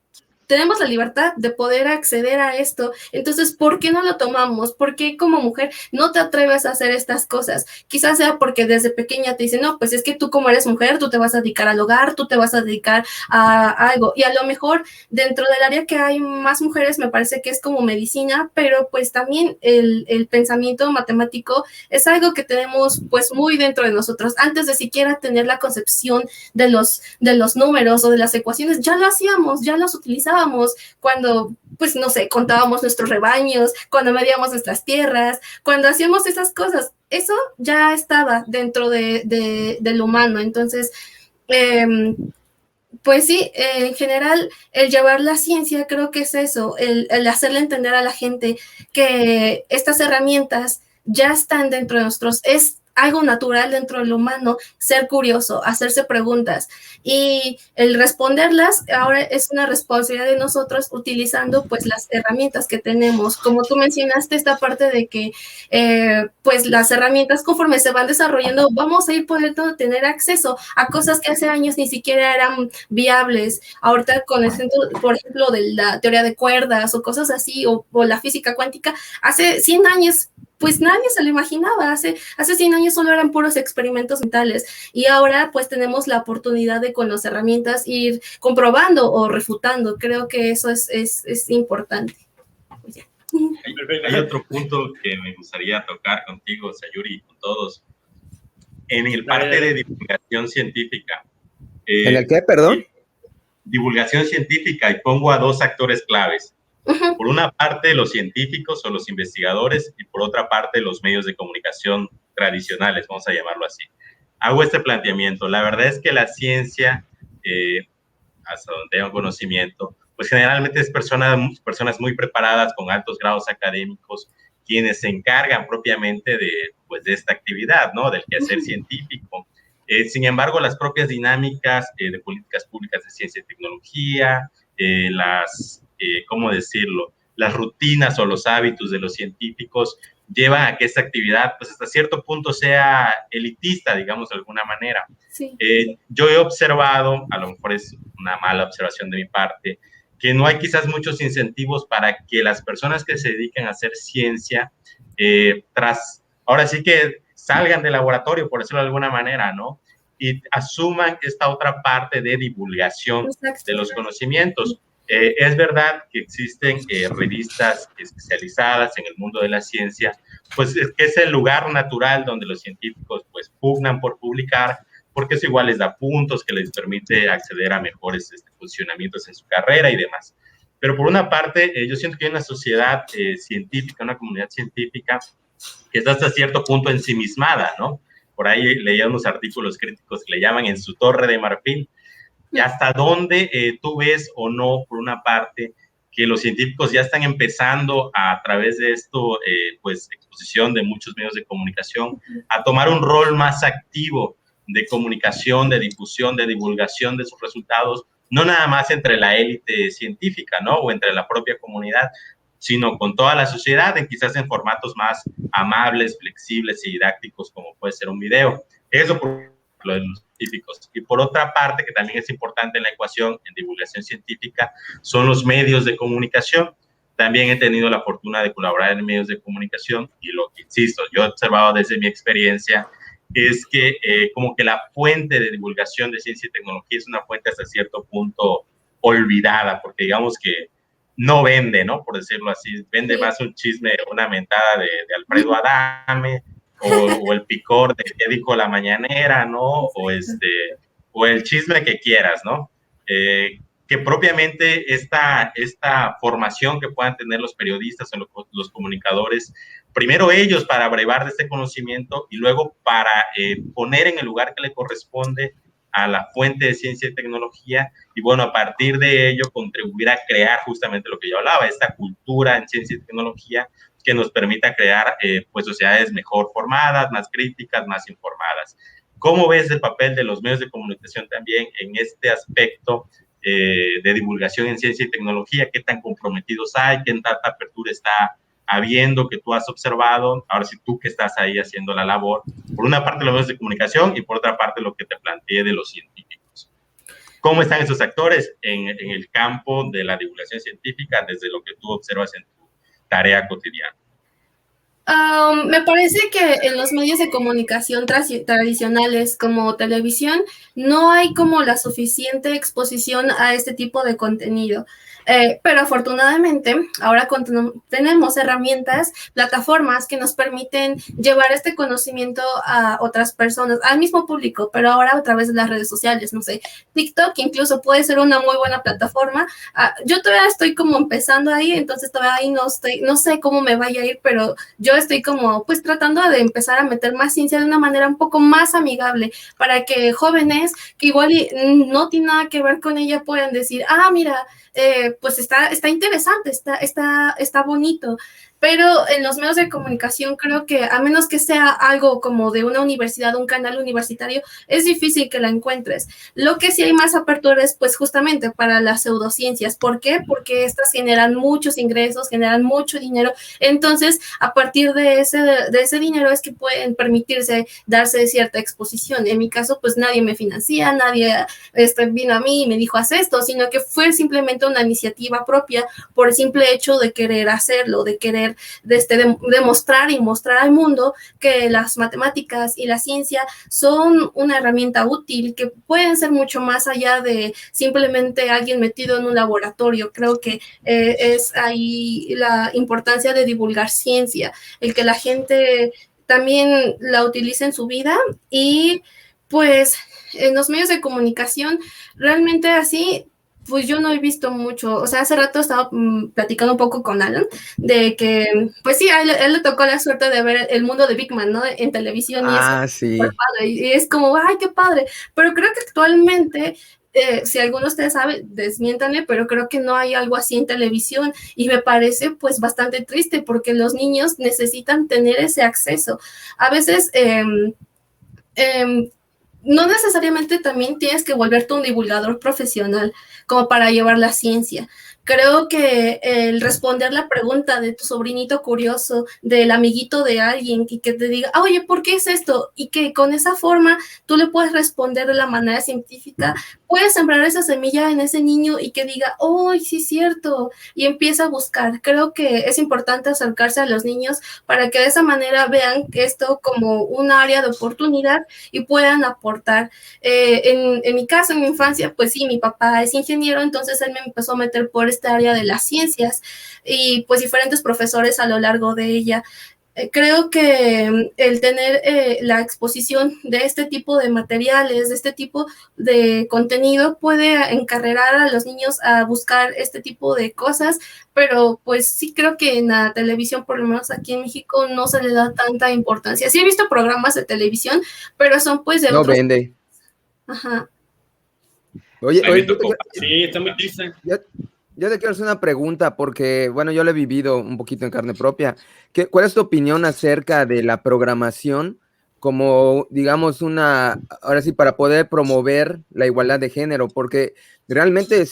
tenemos la libertad de poder acceder a esto. Entonces, ¿por qué no lo tomamos? ¿Por qué como mujer no te atreves a hacer estas cosas? Quizás sea porque desde pequeña te dicen, no, pues es que tú como eres mujer, tú te vas a dedicar al hogar, tú te vas a dedicar a algo. Y a lo mejor dentro del área que hay más mujeres, me parece que es como medicina, pero pues también el pensamiento matemático es algo que tenemos pues muy dentro de nosotros. Antes de siquiera tener la concepción de los números o de las ecuaciones, ya lo hacíamos, ya los utilizábamos cuando, pues no sé, contábamos nuestros rebaños, cuando medíamos nuestras tierras, cuando hacíamos esas cosas, eso ya estaba dentro del humano. Entonces, pues sí, en general, el llevar la ciencia creo que es eso, el hacerle entender a la gente que estas herramientas ya están dentro de nosotros, es algo natural dentro del humano, ser curioso, hacerse preguntas y el responderlas ahora es una responsabilidad de nosotros utilizando pues las herramientas que tenemos. Como tú mencionaste esta parte de que pues las herramientas conforme se van desarrollando vamos a ir pudiendo tener acceso a cosas que hace años ni siquiera eran viables. Ahorita con el ejemplo, por ejemplo, de la teoría de cuerdas o cosas así o la física cuántica, hace 100 años pues nadie se lo imaginaba, hace 100 años solo eran puros experimentos mentales y ahora pues tenemos la oportunidad de con las herramientas ir comprobando o refutando. Creo que eso es importante. Hay otro punto que me gustaría tocar contigo, Sayuri, y con todos. En el parte de divulgación científica. ¿En el qué, perdón? Divulgación científica, y pongo a dos actores claves. Por una parte, los científicos o los investigadores, y por otra parte, los medios de comunicación tradicionales, vamos a llamarlo así. Hago este planteamiento. La verdad es que la ciencia, hasta donde tengo conocimiento, pues generalmente es personas muy preparadas, con altos grados académicos, quienes se encargan propiamente de esta actividad, ¿no? Del quehacer científico. Sin embargo, las propias dinámicas de políticas públicas de ciencia y tecnología, ¿cómo decirlo? Las rutinas o los hábitos de los científicos llevan a que esta actividad, pues hasta cierto punto sea elitista, digamos de alguna manera. Sí. Yo he observado, a lo mejor es una mala observación de mi parte, que no hay quizás muchos incentivos para que las personas que se dediquen a hacer ciencia, ahora sí que salgan del laboratorio, por decirlo de alguna manera, ¿no? Y asuman esta otra parte de divulgación de los conocimientos. Es verdad que existen revistas especializadas en el mundo de la ciencia, pues es que es el lugar natural donde los científicos pues pugnan por publicar, porque eso igual les da puntos que les permite acceder a mejores posicionamientos en su carrera y demás. Pero por una parte, yo siento que hay una sociedad científica, una comunidad científica que está hasta cierto punto ensimismada, ¿no? Por ahí leía unos artículos críticos que le llaman en su torre de marfil. Y hasta dónde tú ves o no, por una parte, que los científicos ya están empezando a través de esto, pues exposición de muchos medios de comunicación, a tomar un rol más activo de comunicación, de difusión, de divulgación de sus resultados, no nada más entre la élite científica, ¿no? O entre la propia comunidad, sino con toda la sociedad, quizás en formatos más amables, flexibles y didácticos, como puede ser un video. Eso por lo de los científicos. Y por otra parte, que también es importante en la ecuación, en divulgación científica, son los medios de comunicación. También he tenido la fortuna de colaborar en medios de comunicación y lo que, insisto, yo he observado desde mi experiencia es que como que la fuente de divulgación de ciencia y tecnología es una fuente hasta cierto punto olvidada, porque digamos que no vende, ¿no? Por decirlo así, vende más un chisme, una mentada de Alfredo Adame, o el picor de qué dijo la mañanera, ¿no? O o el chisme que quieras, ¿no? Que propiamente esta formación que puedan tener los periodistas o los comunicadores, primero ellos para brevar de este conocimiento y luego para poner en el lugar que le corresponde a la fuente de ciencia y tecnología, y bueno, a partir de ello contribuir a crear justamente lo que yo hablaba, esta cultura en ciencia y tecnología que nos permita crear pues sociedades mejor formadas, más críticas, más informadas. ¿Cómo ves el papel de los medios de comunicación también en este aspecto de divulgación en ciencia y tecnología? ¿Qué tan comprometidos hay? ¿Qué tanta apertura está habiendo que tú has observado? Ahora sí, tú que estás ahí haciendo la labor, por una parte los medios de comunicación y por otra parte lo que te planteé de los científicos. ¿Cómo están esos actores en el campo de la divulgación científica desde lo que tú observas en tu tarea cotidiana? Me parece que en los medios de comunicación tradicionales como televisión no hay como la suficiente exposición a este tipo de contenido. Pero afortunadamente ahora tenemos herramientas, plataformas que nos permiten llevar este conocimiento a otras personas, al mismo público, pero ahora a través de las redes sociales, no sé, TikTok incluso puede ser una muy buena plataforma. Yo todavía estoy como empezando ahí, entonces todavía ahí no sé cómo me vaya a ir, pero yo estoy como pues tratando de empezar a meter más ciencia de una manera un poco más amigable para que jóvenes que igual no tienen nada que ver con ella puedan decir, mira, pues está interesante, está bonito. Pero en los medios de comunicación creo que a menos que sea algo como de una universidad, un canal universitario, es difícil que la encuentres. Lo que sí hay más apertura es pues justamente para las pseudociencias. ¿Por qué? Porque estas generan muchos ingresos, generan mucho dinero. Entonces, a partir de ese dinero es que pueden permitirse darse cierta exposición. En mi caso, pues nadie me financia, nadie vino a mí y me dijo, haz esto, sino que fue simplemente una iniciativa propia por el simple hecho de querer hacerlo, de querer demostrar y mostrar al mundo que las matemáticas y la ciencia son una herramienta útil, que pueden ser mucho más allá de simplemente alguien metido en un laboratorio. Creo que es ahí la importancia de divulgar ciencia, el que la gente también la utilice en su vida. Y pues en los medios de comunicación realmente así pues yo no he visto mucho. O sea, hace rato estaba platicando un poco con Alan de que, pues sí, a él le tocó la suerte de ver El Mundo de Big Man, ¿no? En televisión, y es sí. padre, y es como, ¡ay, qué padre! Pero creo que actualmente, si alguno de ustedes sabe, desmiéntanme, pero creo que no hay algo así en televisión, y me parece pues bastante triste porque los niños necesitan tener ese acceso. A veces no necesariamente también tienes que volverte un divulgador profesional como para llevar la ciencia. Creo que el responder la pregunta de tu sobrinito curioso, del amiguito de alguien y que te diga, oye, ¿por qué es esto? Y que con esa forma tú le puedes responder de la manera científica, puedes sembrar esa semilla en ese niño y que diga, sí es cierto, y empieza a buscar. Creo que es importante acercarse a los niños para que de esa manera vean esto como un área de oportunidad y puedan aportar. En mi caso, en mi infancia, pues sí, mi papá es ingeniero, entonces él me empezó a meter por esta área de las ciencias y pues diferentes profesores a lo largo de ella. Creo que el tener la exposición de este tipo de materiales, de este tipo de contenido, puede encarrerar a los niños a buscar este tipo de cosas, pero pues sí creo que en la televisión, por lo menos aquí en México, no se le da tanta importancia. Sí he visto programas de televisión, pero son pues de no otros... vende. Ajá. Oye, sí, está muy triste. Yo te quiero hacer una pregunta porque, bueno, yo lo he vivido un poquito en carne propia. ¿Cuál es tu opinión acerca de la programación como, digamos, ahora sí, para poder promover la igualdad de género? Porque realmente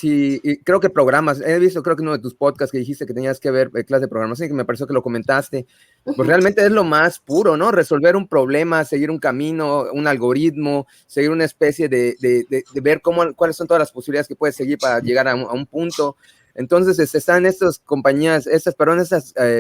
creo que programas, he visto, creo que uno de tus podcasts que dijiste que tenías que ver clase de programación y que me pareció que lo comentaste, pues realmente es lo más puro, ¿no? Resolver un problema, seguir un camino, un algoritmo, seguir una especie de ver cuáles son todas las posibilidades que puedes seguir para llegar a un punto. Entonces están estas compañías, estas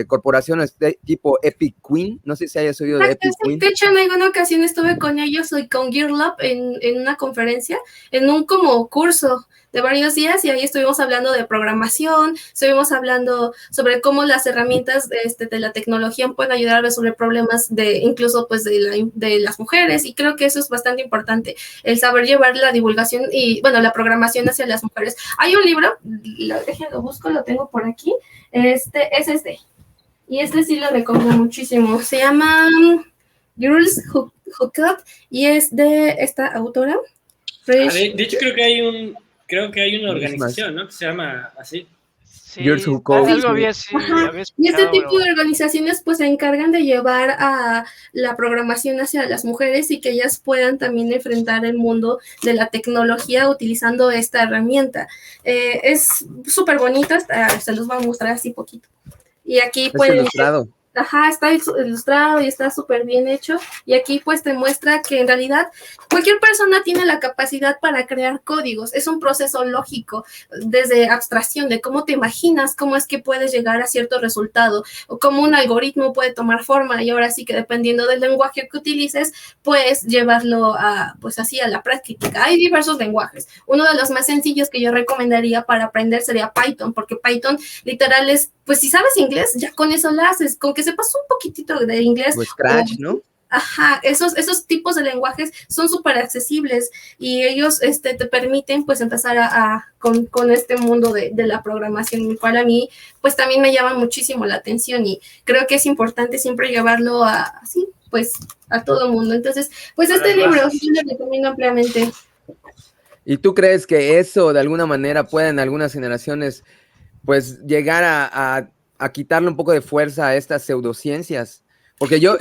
corporaciones tipo Epic Queen, no sé si hayas oído de Epic Queen. De hecho, en alguna ocasión estuve con ellos y con GearLab en una conferencia, en un como curso de varios días y ahí estuvimos hablando de programación, estuvimos hablando sobre cómo las herramientas de la tecnología pueden ayudar a resolver problemas incluso pues de las mujeres, y creo que eso es bastante importante, el saber llevar la divulgación y, bueno, la programación hacia las mujeres. Hay un libro, lo busco, lo tengo por aquí, es este, y este sí lo recomiendo muchísimo, se llama Girls Who Code, y es de esta autora. De hecho, creo que hay una organización, ¿no? Que se llama así. Sí, Girls Who Code. algo había Y este tipo pero de organizaciones pues se encargan de llevar a la programación hacia las mujeres y que ellas puedan también enfrentar el mundo de la tecnología utilizando esta herramienta. Es súper bonita, se los voy a mostrar así poquito. Y aquí pueden... ilustrado. Ajá, está ilustrado y está súper bien hecho. Y aquí pues te muestra que en realidad cualquier persona tiene la capacidad para crear códigos. Es un proceso lógico, desde abstracción, de cómo te imaginas, cómo es que puedes llegar a cierto resultado, o cómo un algoritmo puede tomar forma. Y ahora sí que dependiendo del lenguaje que utilices, puedes llevarlo pues así a la práctica. Hay diversos lenguajes. Uno de los más sencillos que yo recomendaría para aprender sería Python, porque Python literal es, pues si sabes inglés, ya con eso lo haces, con que sepas un poquitito de inglés. O Scratch, ¿no? Ajá, esos tipos de lenguajes son súper accesibles y ellos te permiten pues empezar con este mundo de la programación, el cual a mí pues también me llama muchísimo la atención y creo que es importante siempre llevarlo así, pues a todo mundo. Entonces, pues este libro yo lo recomiendo ampliamente. ¿Y tú crees que eso de alguna manera puede en algunas generaciones pues llegar a quitarle un poco de fuerza a estas pseudociencias? Porque yo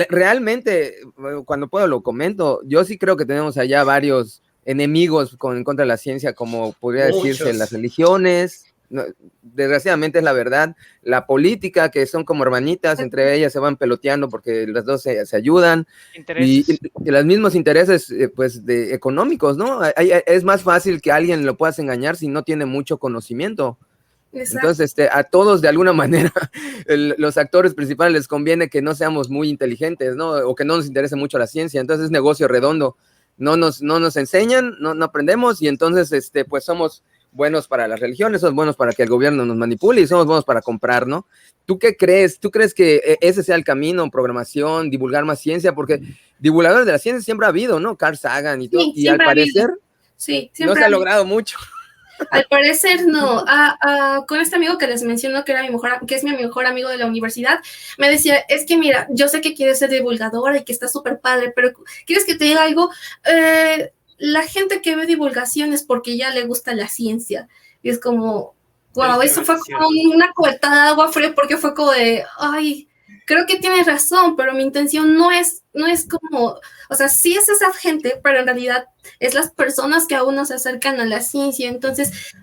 realmente, cuando puedo lo comento, yo sí creo que tenemos allá varios enemigos en contra de la ciencia, como podría decirse las religiones, no, desgraciadamente es la verdad, la política, que son como hermanitas, entre ellas se van peloteando porque las dos se ayudan, y los mismos intereses pues económicos, ¿no? Es más fácil que alguien lo puedas engañar si no tiene mucho conocimiento. Exacto. Entonces, a todos de alguna manera, los actores principales les conviene que no seamos muy inteligentes, ¿no? O que no nos interese mucho la ciencia. Entonces es negocio redondo. No nos enseñan, no aprendemos, y entonces pues somos buenos para las religiones, somos buenos para que el gobierno nos manipule y somos buenos para comprar, ¿no? ¿Tú qué crees? ¿Tú crees que ese sea el camino, programación, divulgar más ciencia? Porque divulgadores de la ciencia siempre ha habido, ¿no? Carl Sagan y todo, sí, y al parecer no se ha logrado mucho. Al parecer no. Con este amigo que les menciono que es mi mejor amigo de la universidad, me decía, es que mira, yo sé que quieres ser divulgadora y que está súper padre, pero ¿quieres que te diga algo? La gente que ve divulgaciones porque ya le gusta la ciencia. Y es como, wow, eso fue como una cohetada de agua fría, porque fue como de, ay, creo que tienes razón, pero mi intención no es como, o sea, sí es esa gente, pero en realidad es las personas que aún no se acercan a la ciencia. Entonces,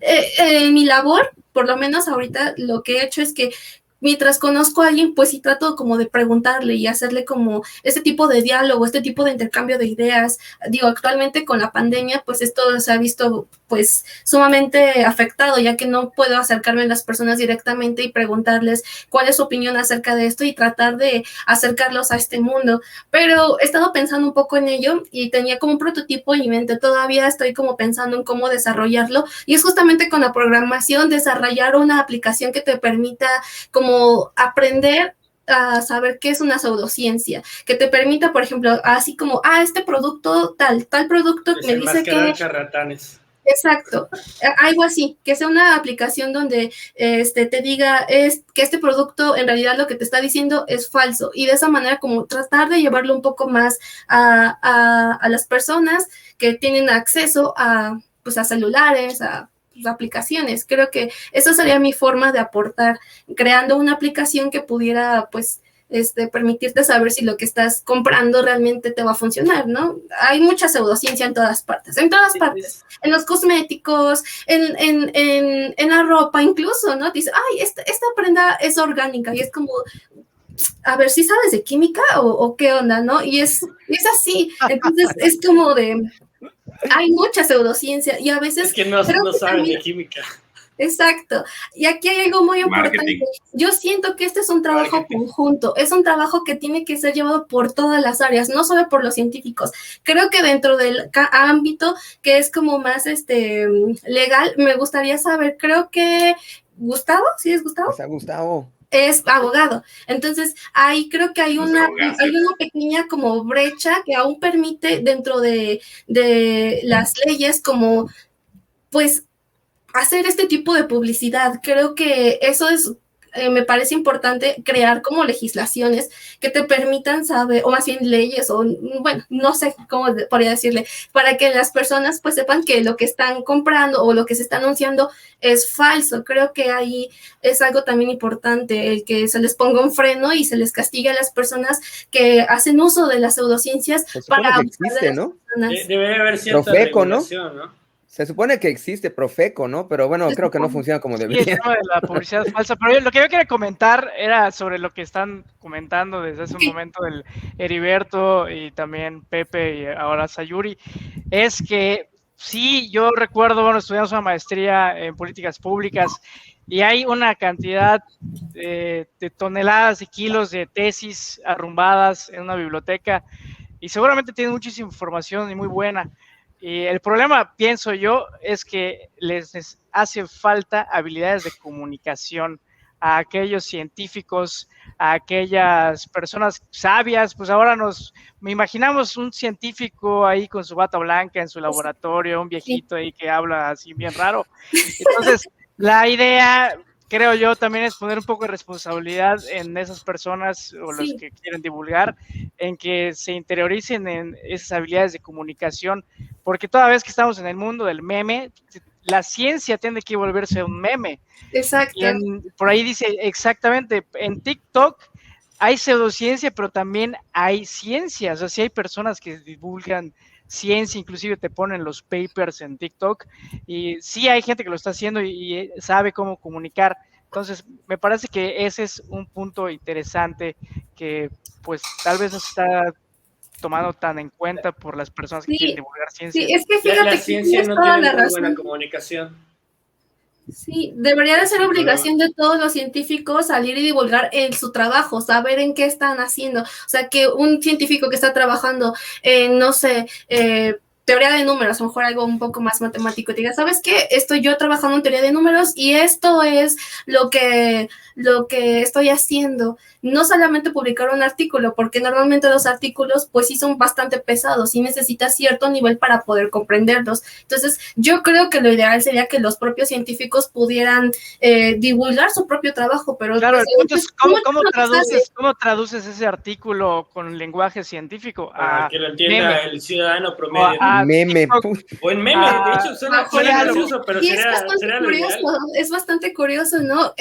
mi labor, por lo menos ahorita, lo que he hecho es que mientras conozco a alguien, pues sí trato como de preguntarle y hacerle como este tipo de diálogo, este tipo de intercambio de ideas. Digo, actualmente con la pandemia, pues esto se ha visto pues sumamente afectado, ya que no puedo acercarme a las personas directamente y preguntarles cuál es su opinión acerca de esto y tratar de acercarlos a este mundo. Pero he estado pensando un poco en ello y tenía como un prototipo en mi mente. Todavía estoy como pensando en cómo desarrollarlo, y es justamente con la programación, desarrollar una aplicación que te permita como aprender a saber qué es una pseudociencia, que te permita, por ejemplo, así como, este producto, tal producto me dice que... charlatanes. Exacto, algo así, que sea una aplicación donde te diga que este producto en realidad lo que te está diciendo es falso, y de esa manera como tratar de llevarlo un poco más a las personas que tienen acceso a celulares, a aplicaciones. Creo que esa sería mi forma de aportar, creando una aplicación que pudiera pues permitirte saber si lo que estás comprando realmente te va a funcionar, ¿no? Hay mucha pseudociencia en todas partes, en los cosméticos, en la ropa incluso, ¿no? Dice, esta prenda es orgánica, y es como, a ver, ¿sí sabes de química o qué onda, no? Y es así, entonces es como de... Hay mucha pseudociencia y a veces... Es que no saben de química. Exacto. Y aquí hay algo muy importante. Marketing. Yo siento que este es un trabajo conjunto, es un trabajo que tiene que ser llevado por todas las áreas, no solo por los científicos. Creo que dentro del ámbito que es como más legal, me gustaría saber, creo que Gustavo, ¿sí es Gustavo? Pues a Gustavo. Es abogado. Entonces, ahí creo que hay una pequeña como brecha que aún permite dentro de las leyes como, pues, hacer este tipo de publicidad. Creo que eso es, me parece importante crear como legislaciones que te permitan saber, o más bien leyes, o bueno, no sé cómo podría decirle, para que las personas pues sepan que lo que están comprando o lo que se está anunciando es falso. Creo que ahí es algo también importante, el que se les ponga un freno y se les castigue a las personas que hacen uso de las pseudociencias para... que existe, ¿no? Debe haber cierta Profeco, regulación, ¿no? Se supone que existe Profeco, ¿no? Pero bueno, creo que no funciona como debería. Sí, de la publicidad falsa. Pero lo que yo quería comentar era sobre lo que están comentando desde hace un momento el Heriberto y también Pepe y ahora Sayuri. Es que sí, yo recuerdo, bueno, estudiamos una maestría en políticas públicas y hay una cantidad de toneladas y kilos de tesis arrumbadas en una biblioteca y seguramente tienen muchísima información y muy buena. Y el problema, pienso yo, es que les hace falta habilidades de comunicación a aquellos científicos, a aquellas personas sabias. Pues ahora me imaginamos un científico ahí con su bata blanca en su laboratorio, un viejito ahí que habla así bien raro. Entonces, la idea, creo yo, también es poner un poco de responsabilidad en esas personas o los que quieren divulgar, en que se interioricen en esas habilidades de comunicación, porque toda vez que estamos en el mundo del meme, la ciencia tiene que volverse un meme. Exacto. Por ahí dice exactamente, en TikTok hay pseudociencia, pero también hay ciencia. O sea, sí hay personas que divulgan ciencia, inclusive te ponen los papers en TikTok, y sí hay gente que lo está haciendo y sabe cómo comunicar. Entonces, me parece que ese es un punto interesante que pues tal vez no se está tomando tan en cuenta por las personas que quieren divulgar ciencia. Sí, es que fíjate la ciencia que no tiene muy buena comunicación. Sí, debería de ser obligación de todos los científicos salir y divulgar en su trabajo, saber en qué están haciendo. O sea, que un científico que está trabajando en, no sé, teoría de números, a lo mejor algo un poco más matemático, y diga, ¿sabes qué? Estoy yo trabajando en teoría de números y esto es lo que estoy haciendo. No solamente publicar un artículo, porque normalmente los artículos pues sí son bastante pesados y necesitas cierto nivel para poder comprenderlos. Entonces, yo creo que lo ideal sería que los propios científicos pudieran divulgar su propio trabajo, pero... Claro, entonces, ¿cómo traduces ese artículo con lenguaje científico? Para que lo entienda meme. el ciudadano promedio. Meme. O en meme, de hecho, suena gracioso, pero será lo ideal. Es bastante curioso, ¿no?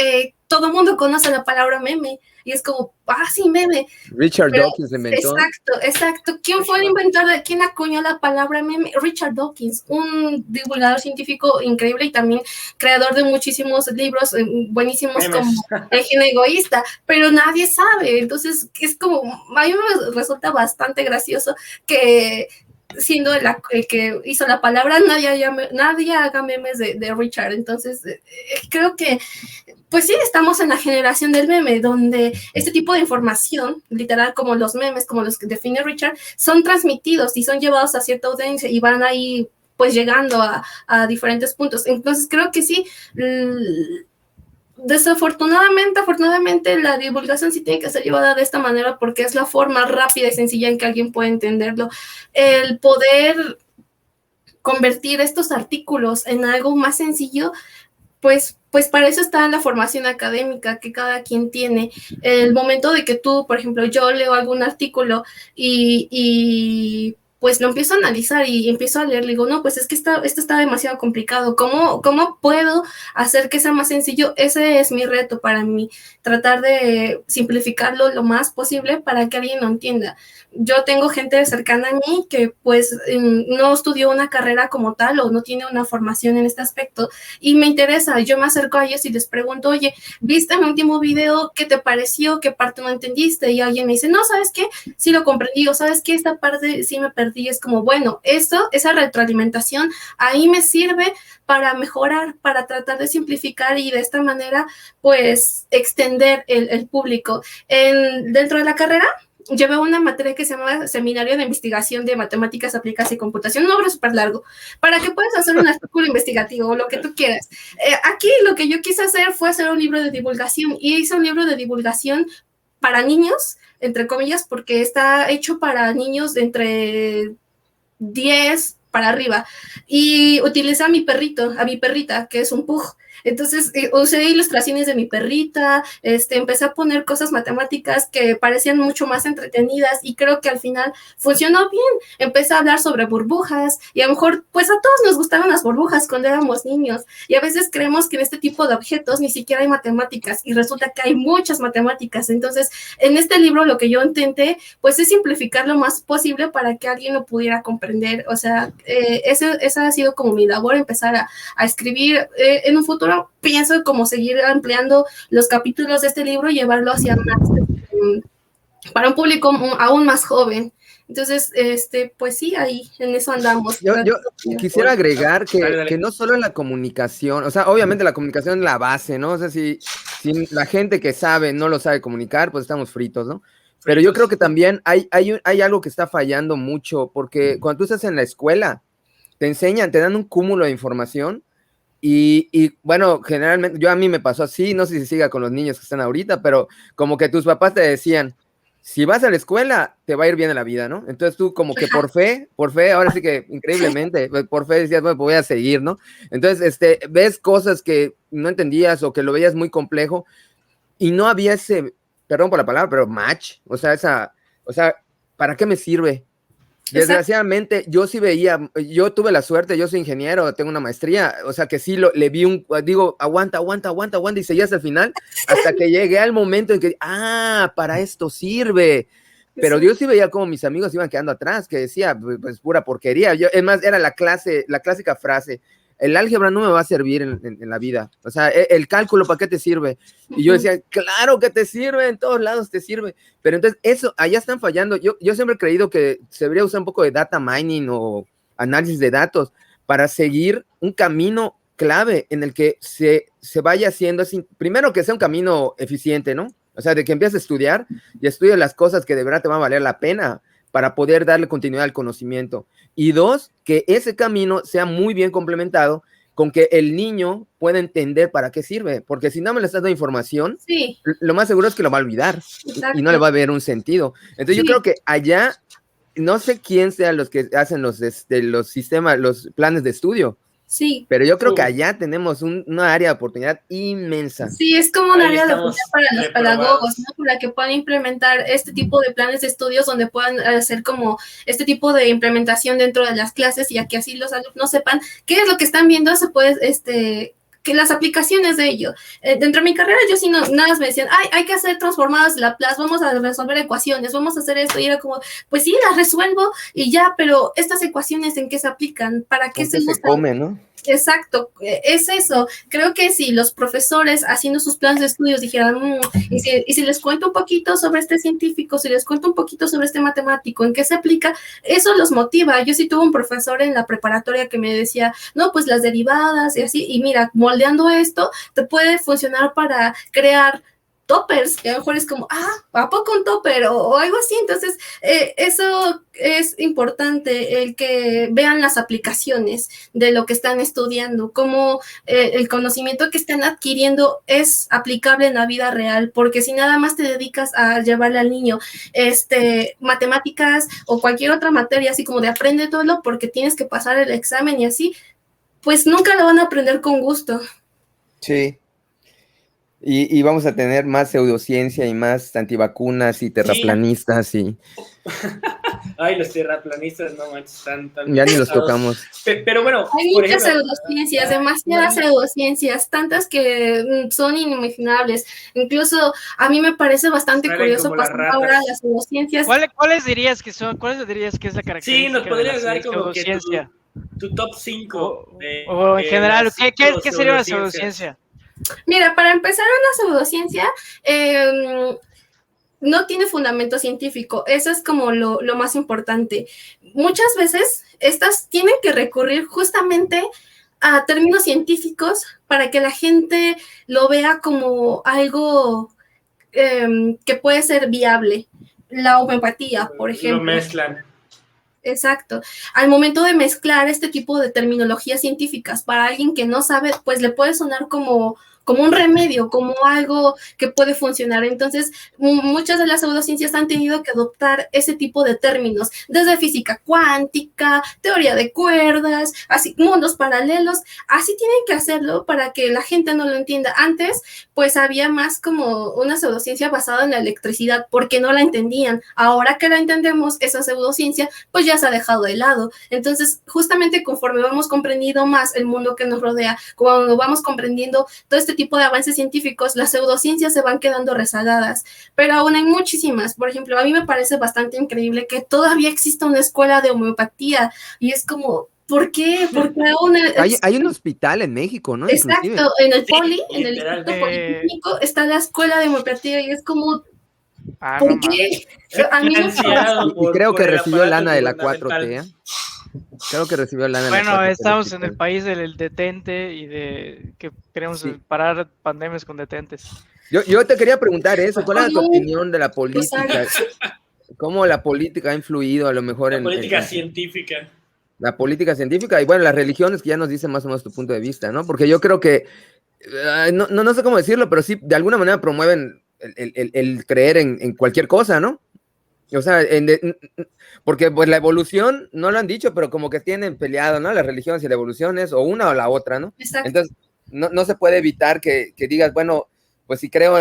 Todo el mundo conoce la palabra meme y es como, sí, meme. Richard Dawkins le inventó. Exacto. ¿Quién fue el inventor quién acuñó la palabra meme? Richard Dawkins, un divulgador científico increíble y también creador de muchísimos libros buenísimos como El Gen Egoísta, pero nadie sabe. Entonces, es como, a mí me resulta bastante gracioso que siendo el que hizo la palabra, nadie haga memes de Richard. Entonces, creo que pues sí, estamos en la generación del meme, donde este tipo de información, literal como los memes, como los que define Richard, son transmitidos y son llevados a cierta audiencia y van ahí pues llegando a diferentes puntos. Entonces creo que sí, afortunadamente la divulgación sí tiene que ser llevada de esta manera porque es la forma rápida y sencilla en que alguien puede entenderlo. El poder convertir estos artículos en algo más sencillo, pues para eso está la formación académica que cada quien tiene. El momento de que tú, por ejemplo, yo leo algún artículo y pues lo empiezo a analizar y empiezo a leer, le digo, no, pues es que esto está demasiado complicado. ¿Cómo puedo hacer que sea más sencillo? Ese es mi reto para mí, tratar de simplificarlo lo más posible para que alguien lo entienda. Yo tengo gente cercana a mí que pues no estudió una carrera como tal o no tiene una formación en este aspecto y me interesa, yo me acerco a ellos y les pregunto, oye, ¿viste mi último video? ¿Qué te pareció? ¿Qué parte no entendiste? Y alguien me dice, no, ¿sabes qué? Sí lo comprendí, o ¿sabes qué? Esta parte sí me perdí. ti es como, bueno, esa retroalimentación ahí me sirve para mejorar, para tratar de simplificar y de esta manera, pues, extender el público. Dentro de la carrera, llevé una materia que se llama Seminario de Investigación de Matemáticas Aplicadas y Computación, un nombre súper largo, para que puedas hacer un artículo investigativo o lo que tú quieras. Aquí lo que yo quise hacer fue hacer un libro de divulgación, y hice un libro de divulgación para niños, entre comillas, porque está hecho para niños de entre 10 para arriba, y utilicé a mi perrita, que es un pug. Entonces, usé ilustraciones de mi perrita, empecé a poner cosas matemáticas que parecían mucho más entretenidas, y creo que al final funcionó bien. Empecé a hablar sobre burbujas, y a lo mejor, pues a todos nos gustaban las burbujas cuando éramos niños, y a veces creemos que en este tipo de objetos ni siquiera hay matemáticas, y resulta que hay muchas matemáticas. Entonces, en este libro lo que yo intenté, pues, es simplificar lo más posible para que alguien lo pudiera comprender. O sea, esa ha sido como mi labor, empezar a escribir. En un futuro pienso como seguir ampliando los capítulos de este libro y llevarlo hacia más, para un público aún más joven. Entonces, pues sí, ahí en eso andamos. Yo quisiera agregar que no solo en la comunicación, o sea, obviamente la comunicación es la base, ¿no? O sea, si la gente que sabe no lo sabe comunicar, pues estamos fritos, ¿no? Pero yo creo que también hay algo que está fallando mucho, porque cuando tú estás en la escuela, te dan un cúmulo de información. Y bueno, generalmente, a mí me pasó así, no sé si siga con los niños que están ahorita, pero como que tus papás te decían, si vas a la escuela, te va a ir bien en la vida, ¿no? Entonces tú como que por fe, ahora sí que increíblemente, por fe decías, bueno, pues voy a seguir, ¿no? Entonces, ves cosas que no entendías o que lo veías muy complejo, y no había ese, perdón por la palabra, pero match, o sea, ¿para qué me sirve? Desgraciadamente, yo sí veía, yo tuve la suerte, yo soy ingeniero, tengo una maestría, o sea que sí le vi digo, aguanta, y seguí hasta el final, hasta que llegué al momento en que, para esto sirve. Pero yo sí veía como mis amigos iban quedando atrás, que decía, pues pura porquería. Es más, era la clásica frase, el álgebra no me va a servir en la vida. O sea, el cálculo, ¿para qué te sirve? Y yo decía, claro que te sirve, en todos lados te sirve. Pero entonces, allá están fallando. Yo siempre he creído que se debería usar un poco de data mining o análisis de datos para seguir un camino clave en el que se vaya haciendo, primero que sea un camino eficiente, ¿no? O sea, de que empieces a estudiar y estudies las cosas que de verdad te van a valer la pena para poder darle continuidad al conocimiento. Y dos, que ese camino sea muy bien complementado con que el niño pueda entender para qué sirve, porque si no me le estás dando información, sí, lo más seguro es que lo va a olvidar y no le va a ver un sentido. Entonces yo creo que allá, no sé quién sean los que hacen los sistemas, los planes de estudio, sí, pero yo creo que allá tenemos una área de oportunidad inmensa. Sí, es como un área de oportunidad para los pedagogos, ¿no? Para que puedan implementar este tipo de planes de estudios donde puedan hacer como este tipo de implementación dentro de las clases, y que así los alumnos sepan qué es lo que están viendo, se puede, que las aplicaciones de ello. Dentro de mi carrera yo sí nada más me decían, hay que hacer transformadas de Laplace, vamos a resolver ecuaciones, vamos a hacer esto, y era como, pues sí, las resuelvo y ya, pero estas ecuaciones, ¿en qué se aplican? ¿Para qué se usan? Come, ¿no? Exacto, es eso. Creo que si los profesores haciendo sus planes de estudios dijeran, y si les cuento un poquito sobre este científico, si les cuento un poquito sobre este matemático, en qué se aplica, eso los motiva. Yo sí tuve un profesor en la preparatoria que me decía, no, pues las derivadas y así, y mira, moldeando esto, te puede funcionar para crear toppers, que a lo mejor es como, ¿a poco un topper? O algo así. Entonces, eso es importante, el que vean las aplicaciones de lo que están estudiando, cómo el conocimiento que están adquiriendo es aplicable en la vida real, porque si nada más te dedicas a llevarle al niño matemáticas o cualquier otra materia, así como de aprende todo porque tienes que pasar el examen y así, pues nunca lo van a aprender con gusto. Sí. Y vamos a tener más pseudociencia y más antivacunas y terraplanistas, sí. Ay, los terraplanistas, no manches, están ya ni los tocamos. Pero bueno, hay muchas pseudociencias, demasiadas pseudociencias, tantas que son inimaginables. Incluso a mí me parece bastante curioso pasar ahora las pseudociencias. ¿Cuáles dirías que son? ¿Cuáles dirías que es la característica? Sí, nos podrías dar como que tu top 5 o en general, ¿qué sería una pseudociencia? Mira, para empezar, una pseudociencia, no tiene fundamento científico. Eso es como lo más importante. Muchas veces estas tienen que recurrir justamente a términos científicos para que la gente lo vea como algo que puede ser viable. La homeopatía, por ejemplo. Lo mezclan. Exacto. Al momento de mezclar este tipo de terminologías científicas para alguien que no sabe, pues le puede sonar como un remedio, como algo que puede funcionar. Entonces, muchas de las pseudociencias han tenido que adoptar ese tipo de términos, desde física cuántica, teoría de cuerdas, así, mundos paralelos, así tienen que hacerlo para que la gente no lo entienda. Antes, pues había más como una pseudociencia basada en la electricidad, porque no la entendían. Ahora que la entendemos, esa pseudociencia, pues ya se ha dejado de lado. Entonces, justamente conforme vamos comprendiendo más el mundo que nos rodea, cuando vamos comprendiendo todo este tipo de avances científicos, las pseudociencias se van quedando rezagadas, pero aún hay muchísimas. Por ejemplo, a mí me parece bastante increíble que todavía exista una escuela de homeopatía, y es como, ¿por qué? Porque aún hay un hospital en México, ¿no? Exacto, Inclusive. en el Poli, Sí, en el literal. Instituto Politécnico, está la escuela de homeopatía, y es como, no ¿por qué? A mí me Financiado Y creo por que el recibió aparato lana de la gubernamental. 4T, ¿eh? Creo que recibió lana de la 4T. Bueno, estamos en hospital. el país del detente y de que queremos Sí. parar pandemias con detentes. Yo te quería preguntar eso, ¿cuál es tu Oye, opinión de la pues, política? ¿Cómo la política ha influido a lo mejor La en política científica. la política científica y bueno, las religiones, que ya nos dicen más o menos tu punto de vista, ¿no? Porque yo creo que, no sé cómo decirlo, pero sí, de alguna manera promueven el creer en cualquier cosa, ¿no? O sea, porque pues la evolución, no lo han dicho, pero como que tienen peleado, ¿no? Las religiones y la evolución es o una o la otra, ¿no? exacto. Entonces, no se puede evitar que digas, bueno, pues si creo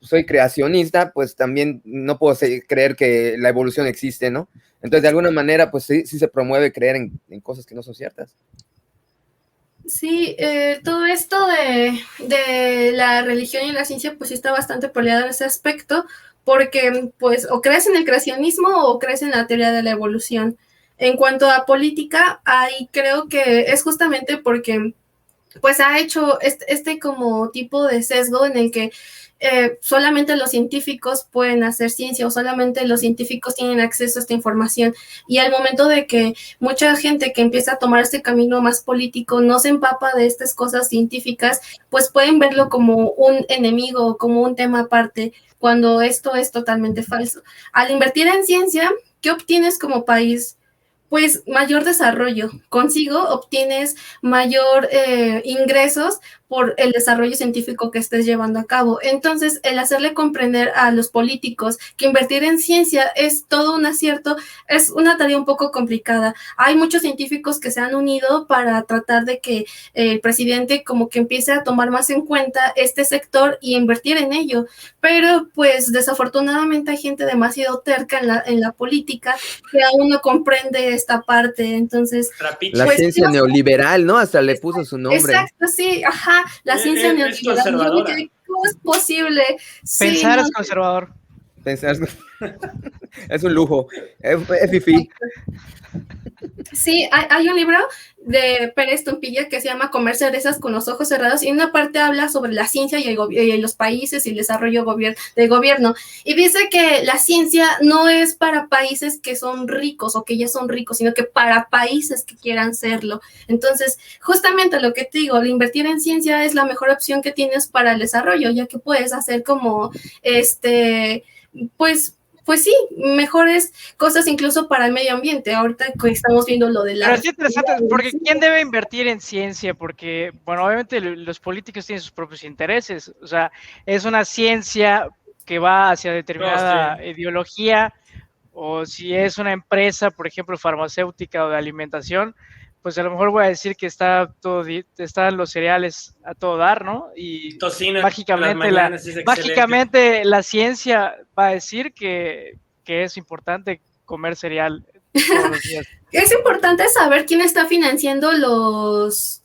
soy creacionista, pues también no puedo creer que la evolución existe, ¿no? Entonces, de alguna manera, pues sí se promueve creer en cosas que no son ciertas. Sí, todo esto de la religión y la ciencia, pues sí está bastante peleado en ese aspecto, porque pues o crees en el creacionismo o crees en la teoría de la evolución. En cuanto a política, ahí creo que es justamente porque pues ha hecho este como tipo de sesgo en el que solamente los científicos pueden hacer ciencia o solamente los científicos tienen acceso a esta información, y al momento de que mucha gente que empieza a tomar este camino más político no se empapa de estas cosas científicas, pues pueden verlo como un enemigo, como un tema aparte, cuando esto es totalmente falso. Al invertir en ciencia, ¿qué obtienes como país? Pues mayor desarrollo. Consigo obtienes mayor ingresos por el desarrollo científico que estés llevando a cabo. Entonces, el hacerle comprender a los políticos que invertir en ciencia es todo un acierto, es una tarea un poco complicada. Hay muchos científicos que se han unido para tratar de que el presidente como que empiece a tomar más en cuenta este sector y invertir en ello, pero pues desafortunadamente hay gente demasiado terca en la política que aún no comprende esta parte. Entonces, la pues, ciencia neoliberal, ¿no? Hasta le puso su nombre. Exacto, sí, ajá, la ciencia es conservadora. ¿Cómo es posible? Sí, Pensar no, es conservador. Pensar es un lujo, es fifí. Sí, hay un libro de Pérez Tumpilla que se llama Comer cerezas con los ojos cerrados, y en una parte habla sobre la ciencia y los países y el desarrollo del gobierno, y dice que la ciencia no es para países que son ricos o que ya son ricos, sino que para países que quieran serlo. Entonces, justamente lo que te digo, el invertir en ciencia es la mejor opción que tienes para el desarrollo, ya que puedes hacer como pues sí, mejores cosas incluso para el medio ambiente. Ahorita que estamos viendo lo de la... Pero es interesante, porque ¿quién debe invertir en ciencia? Porque, bueno, obviamente los políticos tienen sus propios intereses. O sea, es una ciencia que va hacia determinada ideología, o si es una empresa, por ejemplo, farmacéutica o de alimentación, pues a lo mejor voy a decir que están los cereales a todo dar, ¿no? Y Tocina, mágicamente la ciencia va a decir que es importante comer cereal todos los días. Es importante saber quién está financiando los